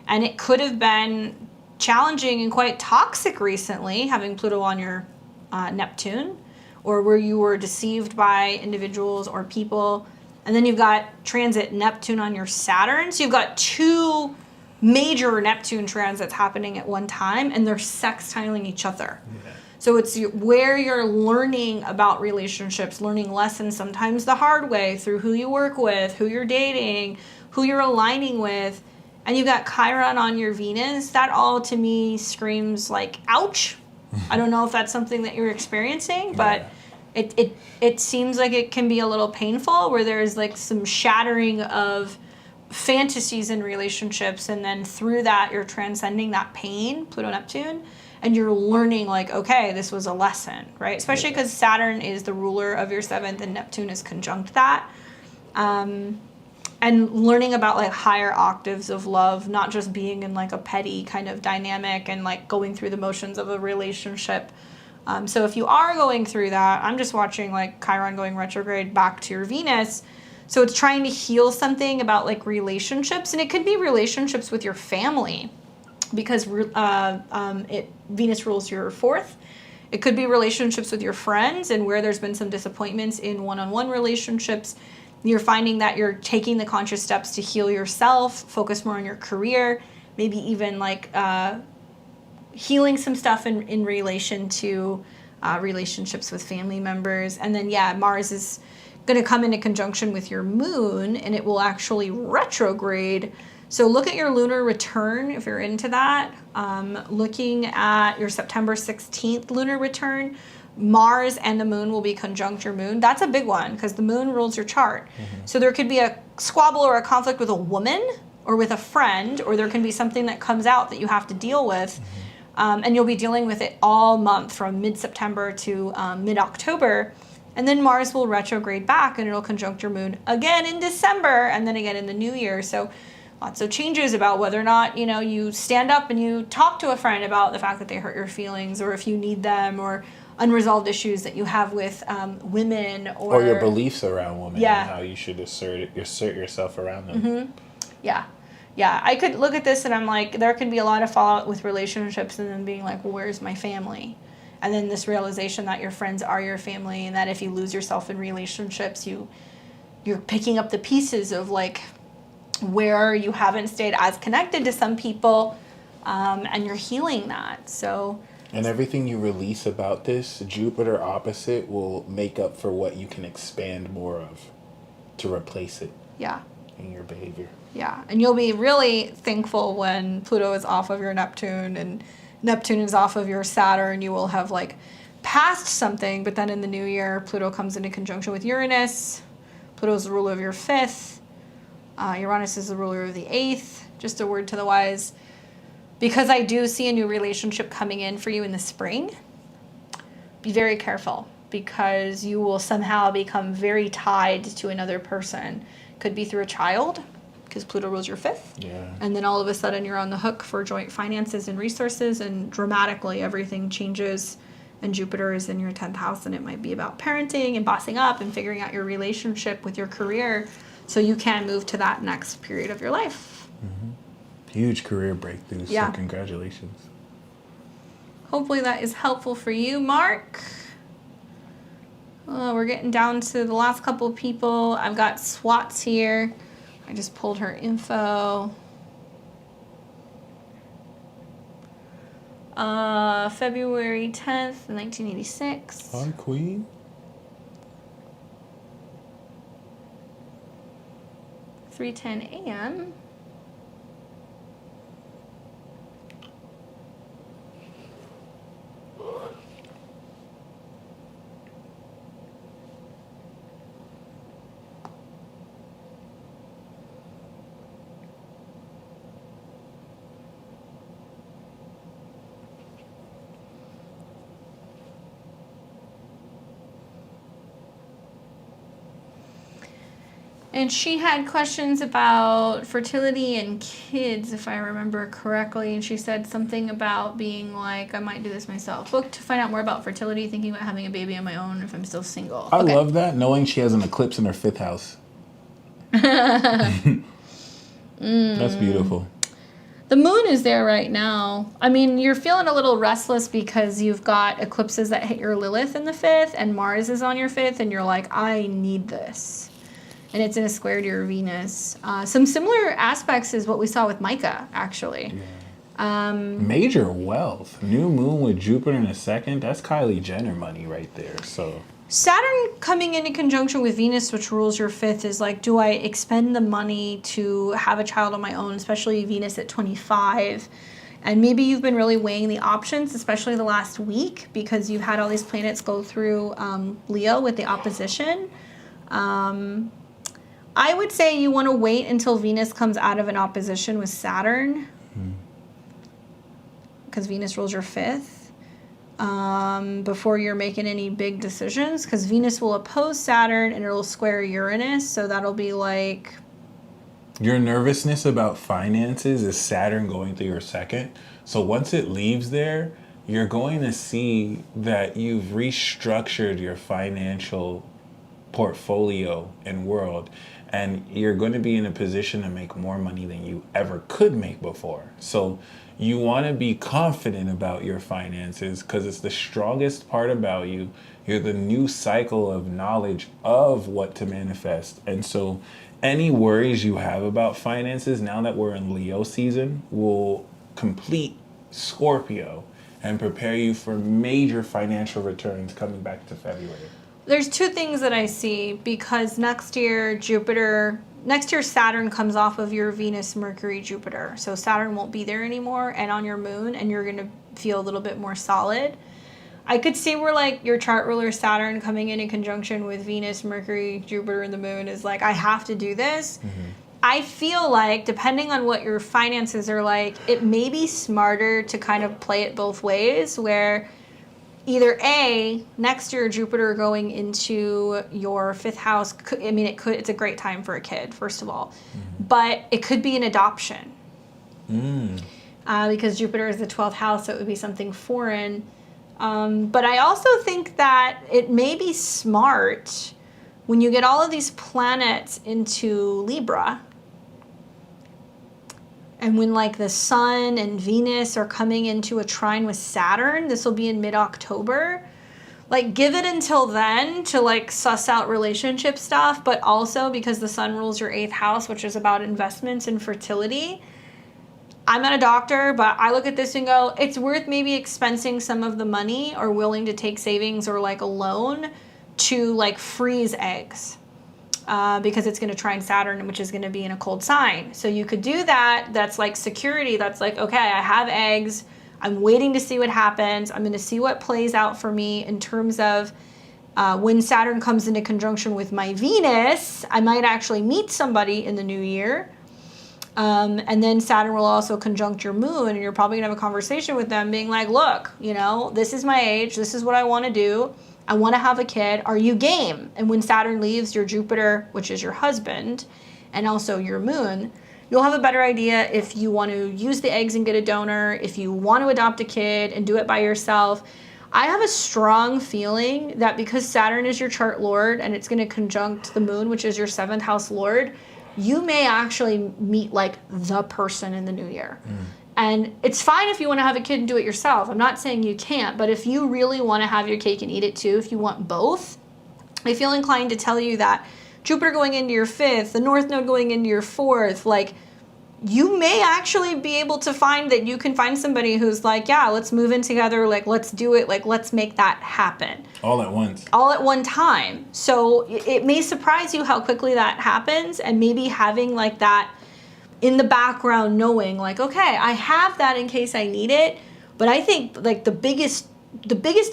And it could have been challenging and quite toxic recently, having Pluto on your Neptune, or where you were deceived by individuals or people. And then you've got transit Neptune on your Saturn. So you've got two major Neptune transits happening at one time, and they're sextiling each other. Yeah. So it's where you're learning about relationships, learning lessons sometimes the hard way through who you work with, who you're dating, who you're aligning with. And you've got Chiron on your Venus. That all to me screams like, ouch. I don't know if that's something that you're experiencing, but it seems like it can be a little painful, where there's like some shattering of fantasies in relationships, and then through that you're transcending that pain, Pluto Neptune, and you're learning like, okay, this was a lesson, right? Especially because Saturn is the ruler of your 7th and Neptune is conjunct that. And learning about like higher octaves of love, not just being in like a petty kind of dynamic and like going through the motions of a relationship. So if you are going through that, I'm just watching like Chiron going retrograde back to your Venus. So it's trying to heal something about like relationships, and it could be relationships with your family, because Venus rules your fourth. It could be relationships with your friends, and where there's been some disappointments in one-on-one relationships, you're finding that you're taking the conscious steps to heal yourself, focus more on your career, maybe even like healing some stuff in relation to relationships with family members. And then, yeah, Mars is going to come into conjunction with your moon, and it will actually retrograde. So look at your lunar return if you're into that. Looking at your September 16th lunar return, Mars and the moon will be conjunct your moon. That's a big one because the moon rules your chart. So there could be a squabble or a conflict with a woman or with a friend, or there can be something that comes out that you have to deal with. And you'll be dealing with it all month from mid-September to mid-October. And then Mars will retrograde back, and it'll conjunct your moon again in December, and then again in the new year. So lots of changes about whether or not, you know, you stand up and you talk to a friend about the fact that they hurt your feelings, or if you need them, or unresolved issues that you have with women, or your beliefs around women, Yeah. and how you should assert yourself around them. Yeah, I could look at this and I'm like, there can be a lot of fallout with relationships, and then being like, well, where's my family? And then this realization that your friends are your family, and that if you lose yourself in relationships, you're picking up the pieces of like where you haven't stayed as connected to some people, and you're healing that. So, And everything you release about this, Jupiter opposite will make up for what you can expand more of to replace it yeah. in your behavior. Yeah, and you'll be really thankful when Pluto is off of your Neptune and Neptune is off of your Saturn. You will have like passed something, but then in the new year, Pluto comes into conjunction with Uranus. Pluto is the ruler of your fifth. Uranus is the ruler of the eighth. Just a word to the wise. Because I do see a new relationship coming in for you in the spring, be very careful, because you will somehow become very tied to another person. Could be through a child, because Pluto rules your fifth. Yeah. And then all of a sudden you're on the hook for joint finances and resources, and dramatically everything changes, and Jupiter is in your 10th house, and it might be about parenting and bossing up and figuring out your relationship with your career, so you can move to that next period of your life. Huge career breakthroughs. Yeah. So congratulations. Hopefully that is helpful for you, Mark. We're getting down to the last couple of people. I've got Swats here. I just pulled her info. February 10th, 1986. Hi, Queen. 3:10 a.m. And she had questions about fertility and kids, if I remember correctly. And she said something about being like, I might do this myself. Book to find out more about fertility, thinking about having a baby on my own if I'm still single. I love that, knowing she has an eclipse in her 5th house. That's beautiful. The moon is there right now. I mean, you're feeling a little restless because you've got eclipses that hit your Lilith in the 5th, and Mars is on your 5th, and you're like, I need this. And it's in a square to your Venus. Some similar aspects is what we saw with Micah, actually. Yeah. Major wealth. New moon with Jupiter in a 2nd. That's Kylie Jenner money right there. So Saturn coming into conjunction with Venus, which rules your 5th, is like, do I expend the money to have a child on my own, especially Venus at 25? And maybe you've been really weighing the options, especially the last week, because you've had all these planets go through Leah with the opposition. I would say you want to wait until Venus comes out of an opposition with Saturn, because Venus rules your 5th, before you're making any big decisions, because Venus will oppose Saturn and it'll square Uranus, so that'll be like... Your nervousness about finances is Saturn going through your 2nd. So once it leaves there, you're going to see that you've restructured your financial portfolio and world. and you're going to be in a position to make more money than you ever could make before. So you want to be confident about your finances because it's the strongest part about you. You're the new cycle of knowledge of what to manifest. And so any worries you have about finances now that we're in Leo season will complete Scorpio and prepare you for major financial returns coming back to February. There's two things that I see because next year Saturn comes off of your Venus, Mercury, Jupiter. So Saturn won't be there anymore and on your moon, and you're going to feel a little bit more solid. I could see where like your chart ruler Saturn coming in conjunction with Venus, Mercury, Jupiter, and the moon is like, I have to do this. Mm-hmm. I feel like depending on what your finances are like, it may be smarter to kind of play it both ways where either A, next year Jupiter going into your 5th house, it's a great time for a kid, first of all. Mm-hmm. But it could be an adoption. Because Jupiter is the 12th house, so it would be something foreign. But I also think that it may be smart when you get all of these planets into Libra, and when like the Sun and Venus are coming into a trine with Saturn, this will be in mid-October. Like give it until then to like suss out relationship stuff, but also because the Sun rules your 8th house, which is about investments and fertility. I'm not a doctor, but I look at this and go, it's worth maybe expensing some of the money or willing to take savings or like a loan to like freeze eggs. Because it's going to trine Saturn, which is going to be in a cold sign. So you could do that. That's like security. That's like, okay, I have eggs. I'm waiting to see what happens. I'm going to see what plays out for me in terms of when Saturn comes into conjunction with my Venus, I might actually meet somebody in the new year. And then Saturn will also conjunct your moon, and you're probably going to have a conversation with them being like, look, this is my age. This is what I want to do. I want to have a kid. Are you game? And when Saturn leaves your Jupiter, which is your husband, and also your moon, you'll have a better idea if you want to use the eggs and get a donor, if you want to adopt a kid and do it by yourself. I have a strong feeling that because Saturn is your chart lord and it's going to conjunct the moon, which is your 7th house lord, you may actually meet like the person in the new year. And it's fine if you want to have a kid and do it yourself. I'm not saying you can't, but if you really want to have your cake and eat it too, if you want both, I feel inclined to tell you that Jupiter going into your 5th, the North Node going into your 4th, like you may actually be able to find that you can find somebody who's like, yeah, let's move in together, like let's do it, like let's make that happen. All at once. All at one time. So it may surprise you how quickly that happens, and maybe having like that in the background knowing like, okay, I have that in case I need it. But I think like the biggest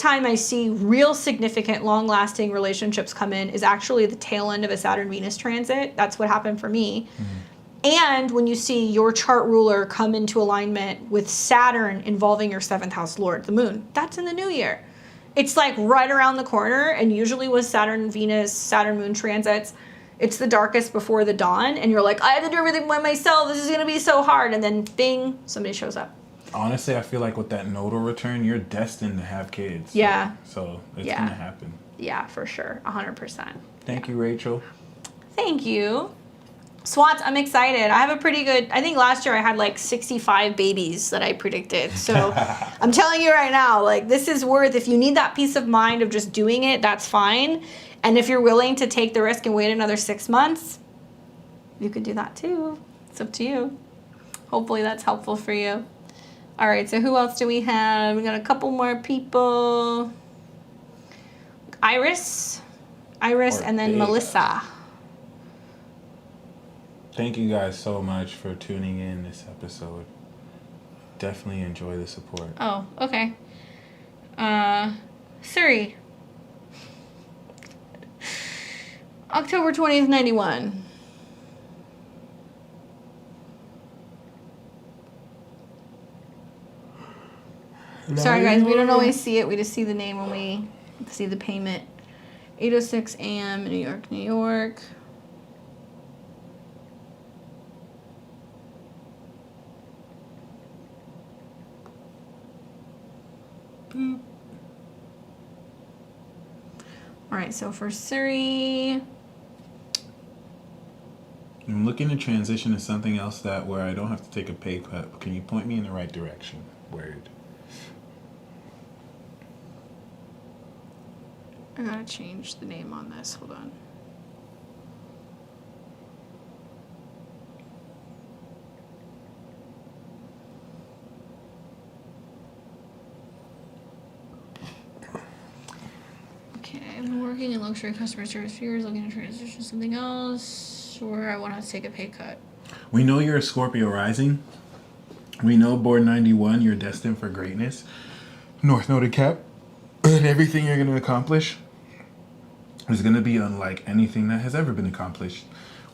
time I see real significant long-lasting relationships come in is actually the tail end of a Saturn-Venus transit. That's what happened for me. And when you see your chart ruler come into alignment with Saturn involving your 7th house lord, the moon, that's in the new year. It's like right around the corner, and usually with Saturn-Venus, Saturn-Moon transits, it's the darkest before the dawn, and you're like, I have to do everything by myself. This is going to be so hard. And then, bing, somebody shows up. Honestly, I feel like with that nodal return, you're destined to have kids. Yeah. So it's going to happen. Yeah, for sure. 100%. Thank you, Rachel. Thank you. Swats, I'm excited. I have a pretty good, I think last year I had like 65 babies that I predicted. So I'm telling you right now, like this is worth, if you need that peace of mind of just doing it, that's fine. And if you're willing to take the risk and wait another 6 months, you could do that too. It's up to you. Hopefully that's helpful for you. All right, so who else do we have? We got a couple more people. Iris, and then Melissa. Thank you guys so much for tuning in this episode. Definitely enjoy the support. Oh, okay. Siri. October 20th, 91. Sorry, guys. We don't always see it. We just see the name when we see the payment. 8:06 a.m. New York, New York. Boop. All right, so for Siri, I'm looking to transition to something else where I don't have to take a pay cut. Can you point me in the right direction? Word. I gotta change the name on this. Hold on. Okay, I'm working in luxury customer service for years, looking to transition to something else, or I want to take a pay cut. We know you're a Scorpio rising. We know born 91, you're destined for greatness. North Node of Cap. And everything you're going to accomplish is going to be unlike anything that has ever been accomplished.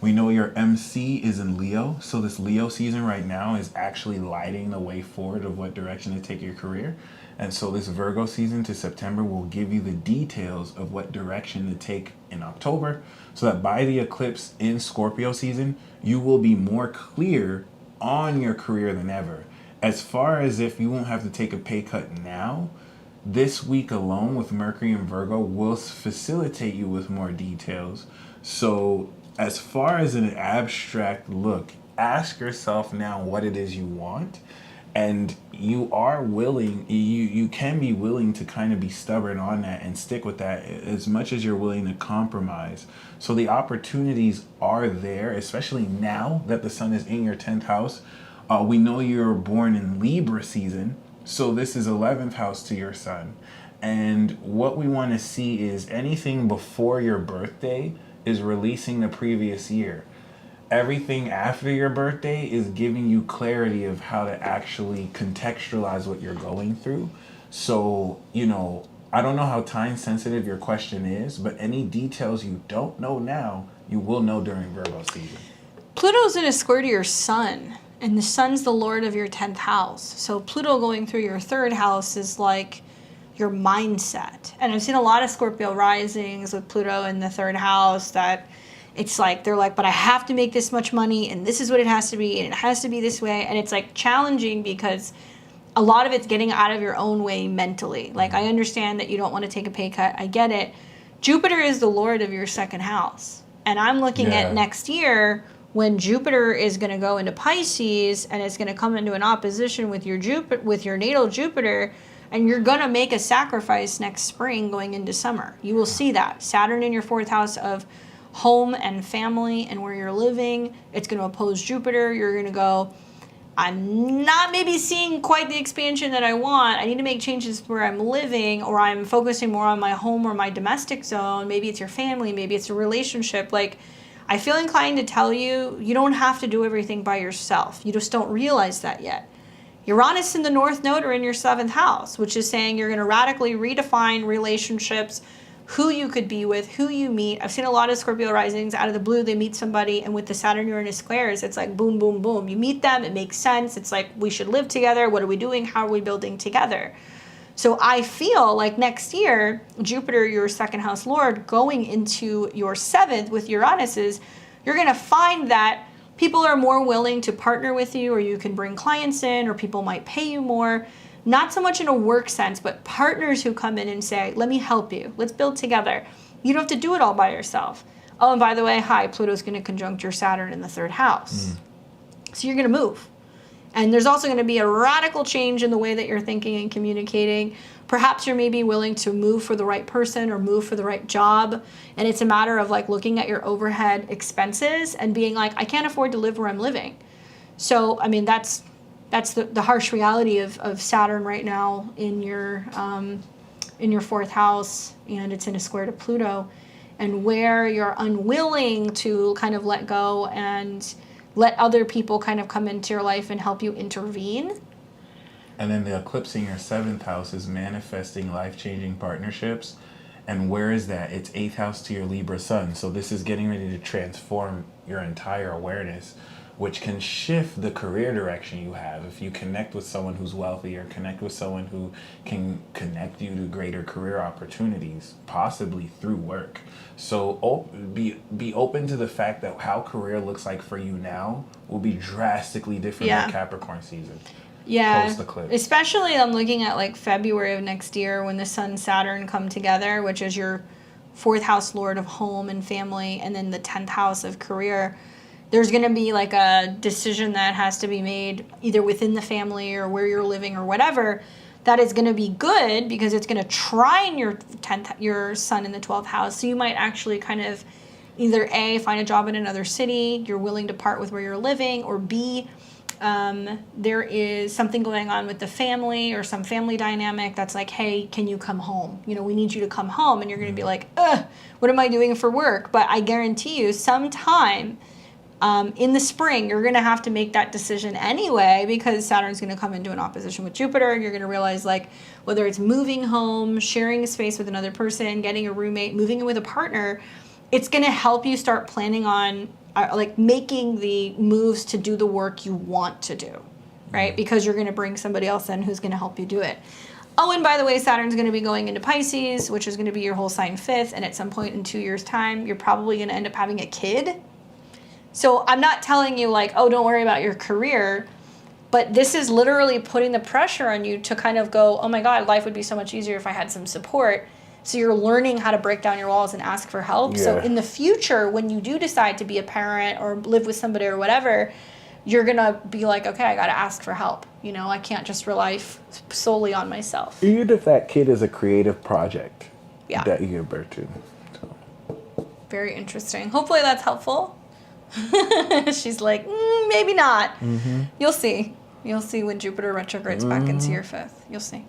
We know your MC is in Leo, so this Leo season right now is actually lighting the way forward of what direction to take your career. And so this Virgo season to September will give you the details of what direction to take in October, so that by the eclipse in Scorpio season, you will be more clear on your career than ever. As far as if you won't have to take a pay cut now, this week alone with Mercury and Virgo will facilitate you with more details. So as far as an abstract look, ask yourself now what it is you want. And you are willing, you can be willing to kind of be stubborn on that and stick with that as much as you're willing to compromise. So the opportunities are there, especially now that the sun is in your 10th house. We know you're born in Libra season, so this is 11th house to your sun. And what we want to see is anything before your birthday is releasing the previous year. Everything after your birthday is giving you clarity of how to actually contextualize what you're going through. So, I don't know how time sensitive your question is, but any details you don't know now, you will know during Virgo season. Pluto's in a square to your sun, and the sun's the lord of your 10th house. So Pluto going through your 3rd house is like your mindset. And I've seen a lot of Scorpio risings with Pluto in the 3rd house that it's like, they're like, but I have to make this much money, and this is what it has to be, and it has to be this way. And it's like challenging because a lot of it's getting out of your own way mentally. Like, I understand that you don't want to take a pay cut. I get it. Jupiter is the lord of your 2nd house. And I'm looking at next year when Jupiter is going to go into Pisces and it's going to come into an opposition with your natal Jupiter, and you're going to make a sacrifice next spring going into summer. You will see that. Saturn in your 4th house of home and family and where you're living, it's going to oppose Jupiter. You're going to go, I'm not maybe seeing quite the expansion that I want. I need to make changes where I'm living, or I'm focusing more on my home or my domestic zone. Maybe it's your family, maybe it's a relationship. Like, I feel inclined to tell you, you don't have to do everything by yourself. You just don't realize that yet. Uranus and the North Node are in your 7th house, which is saying you're going to radically redefine relationships, who you could be with, who you meet. I've seen a lot of Scorpio risings out of the blue. They meet somebody, and with the Saturn-Uranus squares, it's like boom, boom, boom. You meet them, it makes sense. It's like, we should live together. What are we doing? How are we building together? So I feel like next year, Jupiter, your 2nd house lord, going into your 7th with Uranus's, you're going to find that people are more willing to partner with you, or you can bring clients in, or people might pay you more. Not so much in a work sense, but partners who come in and say, let me help you. Let's build together. You don't have to do it all by yourself. Oh, and by the way, Pluto's going to conjunct your Saturn in the 3rd house. So you're going to move. And there's also going to be a radical change in the way that you're thinking and communicating. Perhaps you're maybe willing to move for the right person or move for the right job. And it's a matter of like looking at your overhead expenses and being like, I can't afford to live where I'm living. So, I mean, that's the harsh reality of Saturn right now in your 4th house, and it's in a square to Pluto, and where you're unwilling to kind of let go and let other people kind of come into your life and help you intervene. And then the eclipse in your 7th house is manifesting life-changing partnerships. And where is that? It's 8th house to your Libra sun. So this is getting ready to transform your entire awareness, which can shift the career direction you have. If you connect with someone who's wealthy, or connect with someone who can connect you to greater career opportunities, possibly through work. So be open to the fact that how career looks like for you now will be drastically different in Capricorn season. Yeah, Post-eclipse. Especially I'm looking at like February of next year when the Sun Saturn come together, which is your 4th house lord of home and family, and then the 10th house of career. there's going to be like a decision that has to be made either within the family or where you're living or whatever that is going to be good because it's going to trine your sun in the 12th house. So you might actually kind of either A, find a job in another city, you're willing to part with where you're living, or B, there is something going on with the family or some family dynamic that's like, hey, can you come home? You know, we need you to come home. And you're going to be like, what am I doing for work? But I guarantee you sometime in the spring, you're going to have to make that decision anyway because Saturn's going to come into an opposition with Jupiter. And you're going to realize, like, whether it's moving home, sharing a space with another person, getting a roommate, moving in with a partner, it's going to help you start planning on like making the moves to do the work you want to do, right? Because you're going to bring somebody else in who's going to help you do it. Oh, and by the way, Saturn's going to be going into Pisces, which is going to be your whole sign 5th. And at some point in 2 years' time, you're probably going to end up having a kid. So I'm not telling you like, oh, don't worry about your career. But this is literally putting the pressure on you to kind of go, oh my God, life would be so much easier if I had some support. So you're learning how to break down your walls and ask for help. Yeah. So in the future, when you do decide to be a parent or live with somebody or whatever, you're going to be like, okay, I got to ask for help. You know, I can't just rely solely on myself. Even if that kid is a creative project that you give birth to. So. Very interesting. Hopefully that's helpful. She's like, maybe not. Mm-hmm. You'll see. You'll see when Jupiter retrogrades back into your 5th. You'll see.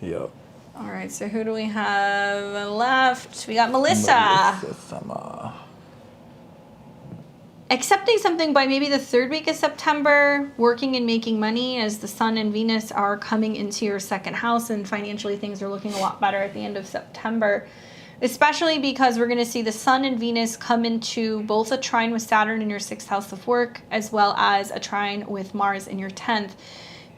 Yep. All right, so who do we have left? We got Melissa. Accepting something by maybe the 3rd week of September, working and making money as the Sun and Venus are coming into your 2nd house, and financially things are looking a lot better at the end of September, especially because we're going to see the Sun and Venus come into both a trine with Saturn in your 6th house of work, as well as a trine with Mars in your 10th.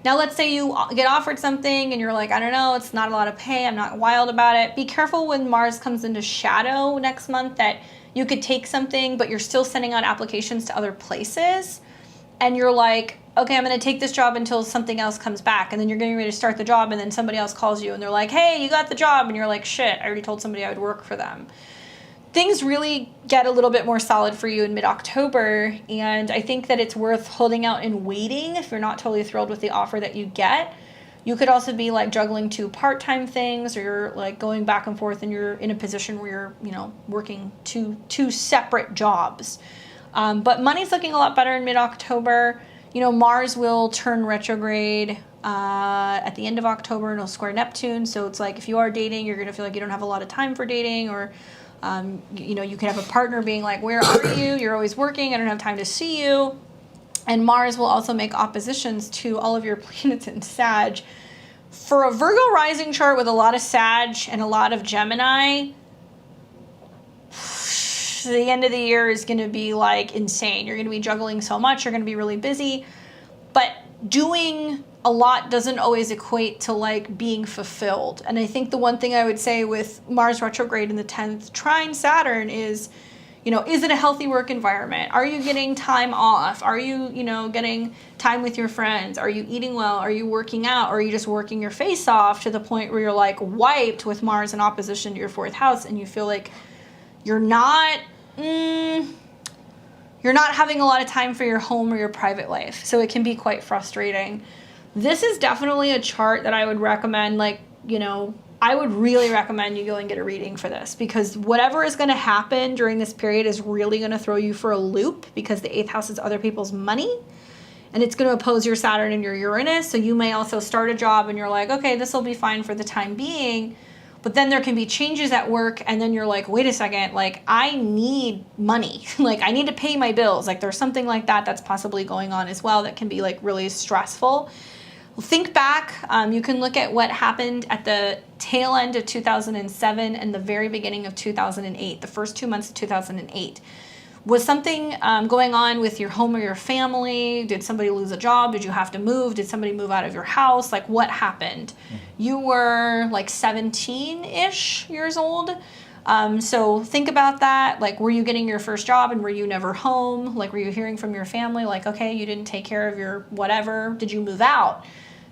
Now, let's say you get offered something and you're like, I don't know, it's not a lot of pay, I'm not wild about it. Be careful when Mars comes into shadow next month that you could take something, but you're still sending out applications to other places. And you're like, okay, I'm going to take this job until something else comes back. And then you're getting ready to start the job and then somebody else calls you and they're like, hey, you got the job. And you're like, shit, I already told somebody I would work for them. Things really get a little bit more solid for you in mid-October, and I think that it's worth holding out and waiting if you're not totally thrilled with the offer that you get. You could also be like juggling 2 part-time things, or you're like going back and forth and you're in a position where you're, you know, working two separate jobs. But money's looking a lot better in mid-October. You know, Mars will turn retrograde at the end of October and it'll square Neptune. So it's like if you are dating, you're going to feel like you don't have a lot of time for dating, or you know, you can have a partner being like, where are you? You're always working. I don't have time to see you. And Mars will also make oppositions to all of your planets in Sag. For a Virgo rising chart with a lot of Sag and a lot of Gemini, the end of the year is going to be like insane. You're going to be juggling so much. You're going to be really busy. But doing a lot doesn't always equate to like being fulfilled. And I think the one thing I would say with Mars retrograde in the 10th trine Saturn is, you know, is it a healthy work environment? Are you getting time off? Are you, you know, getting time with your friends? Are you eating well? Are you working out? Or are you just working your face off to the point where you're like wiped with Mars in opposition to your 4th house and you feel like you're not having a lot of time for your home or your private life. So it can be quite frustrating. This is definitely a chart that I would recommend, like, you know, I would really recommend you go and get a reading for this, because whatever is going to happen during this period is really going to throw you for a loop, because the 8th house is other people's money and it's going to oppose your Saturn and your Uranus. So you may also start a job and you're like, okay, this will be fine for the time being. But then there can be changes at work and then you're like, wait a second, like I need money. Like I need to pay my bills. Like there's something like that that's possibly going on as well that can be like really stressful. Well, think back. You can look at what happened at the tail end of 2007 and the very beginning of 2008, the first 2 months of 2008. Was something going on with your home or your family? Did somebody lose a job? Did you have to move? Did somebody move out of your house? Like what happened? Mm-hmm. You were like 17-ish years old. So think about that. Like, were you getting your first job and were you never home? Like, were you hearing from your family? Like, okay, you didn't take care of your whatever. Did you move out?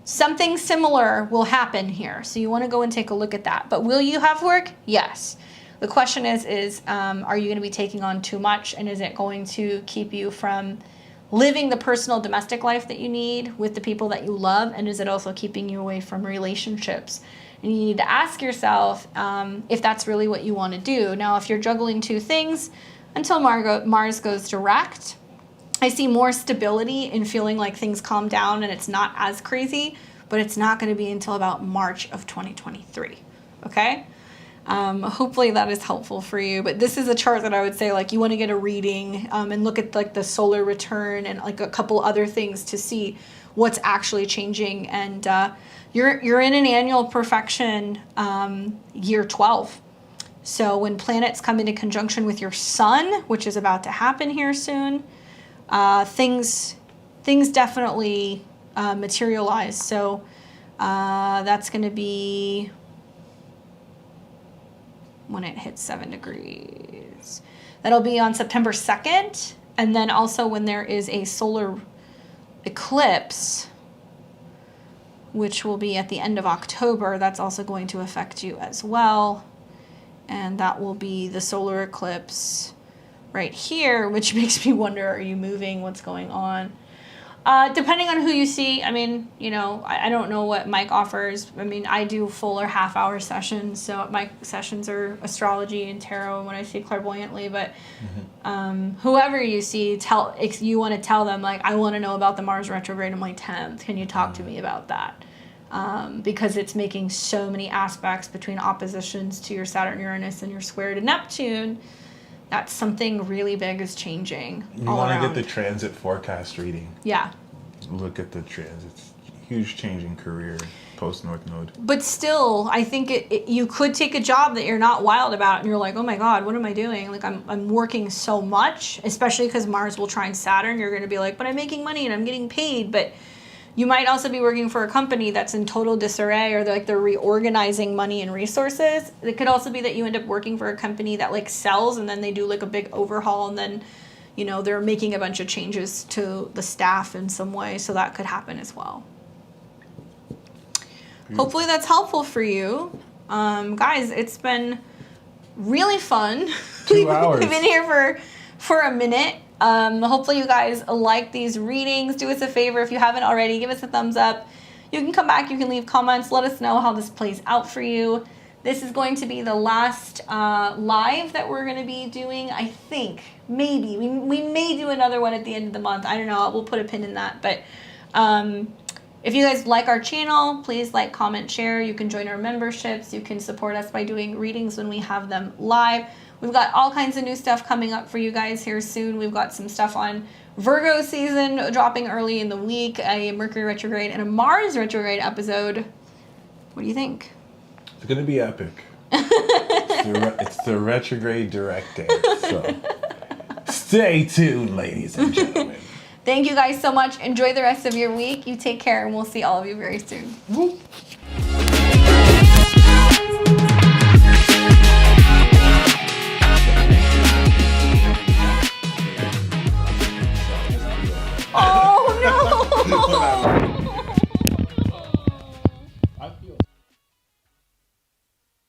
Something similar will happen here. So you want to go and take a look at that. But will you have work? Yes. The question is are you going to be taking on too much, and is it going to keep you from living the personal domestic life that you need with the people that you love, and is it also keeping you away from relationships? And you need to ask yourself if that's really what you want to do. Now, if you're juggling two things until Mars goes direct, I see more stability in feeling like things calm down and it's not as crazy, but it's not going to be until about March of 2023. Okay? Hopefully that is helpful for you. But this is a chart that I would say, like, you want to get a reading and look at like the solar return and like a couple other things to see what's actually changing. And you're in an annual perfection year 12. So when planets come into conjunction with your sun, which is about to happen here soon, things definitely materialize. So that's going to be when it hits 7 degrees. That'll be on September 2nd. And then also when there is a solar eclipse, which will be at the end of October, that's also going to affect you as well. And that will be the solar eclipse right here, which makes me wonder, are you moving? What's going on? Depending on who you see, I mean, you know, I don't know what Mike offers. I mean, I do full or half-hour sessions, so my sessions are astrology and tarot when I see clairvoyantly, but whoever you see, if you want to tell them, like, I want to know about the Mars retrograde on my 10th. Can you talk to me about that? Because it's making so many aspects between oppositions to your Saturn, Uranus, and your square to Neptune. That's something really big is changing. You want to get the transit forecast reading. Yeah. Look at the transits. Huge change in career post North Node. But still, I think you could take a job that you're not wild about and you're like, oh my God, what am I doing? Like, I'm working so much, especially because Mars will trine Saturn. You're going to be like, but I'm making money and I'm getting paid. But you might also be working for a company that's in total disarray, or they're reorganizing money and resources. It could also be that you end up working for a company that like sells and then they do like a big overhaul and then, you know, they're making a bunch of changes to the staff in some way. So that could happen as well. Hopefully that's helpful for you. Guys, it's been really fun. 2 hours. We've been here for a minute. Hopefully you guys like these readings. Do us a favor, if you haven't already, give us a thumbs up. You can come back, you can leave comments, let us know how this plays out for you. This is going to be the last live that we're going to be doing, I think. Maybe. We may do another one at the end of the month. I don't know. We'll put a pin in that. But if you guys like our channel, please like, comment, share. You can join our memberships. You can support us by doing readings when we have them live. We've got all kinds of new stuff coming up for you guys here soon. We've got some stuff on Virgo season dropping early in the week, a Mercury retrograde and a Mars retrograde episode. What do you think? It's going to be epic. It's the retrograde direct dance. So stay tuned, ladies and gentlemen. Thank you guys so much. Enjoy the rest of your week. You take care, and we'll see all of you very soon. Woo.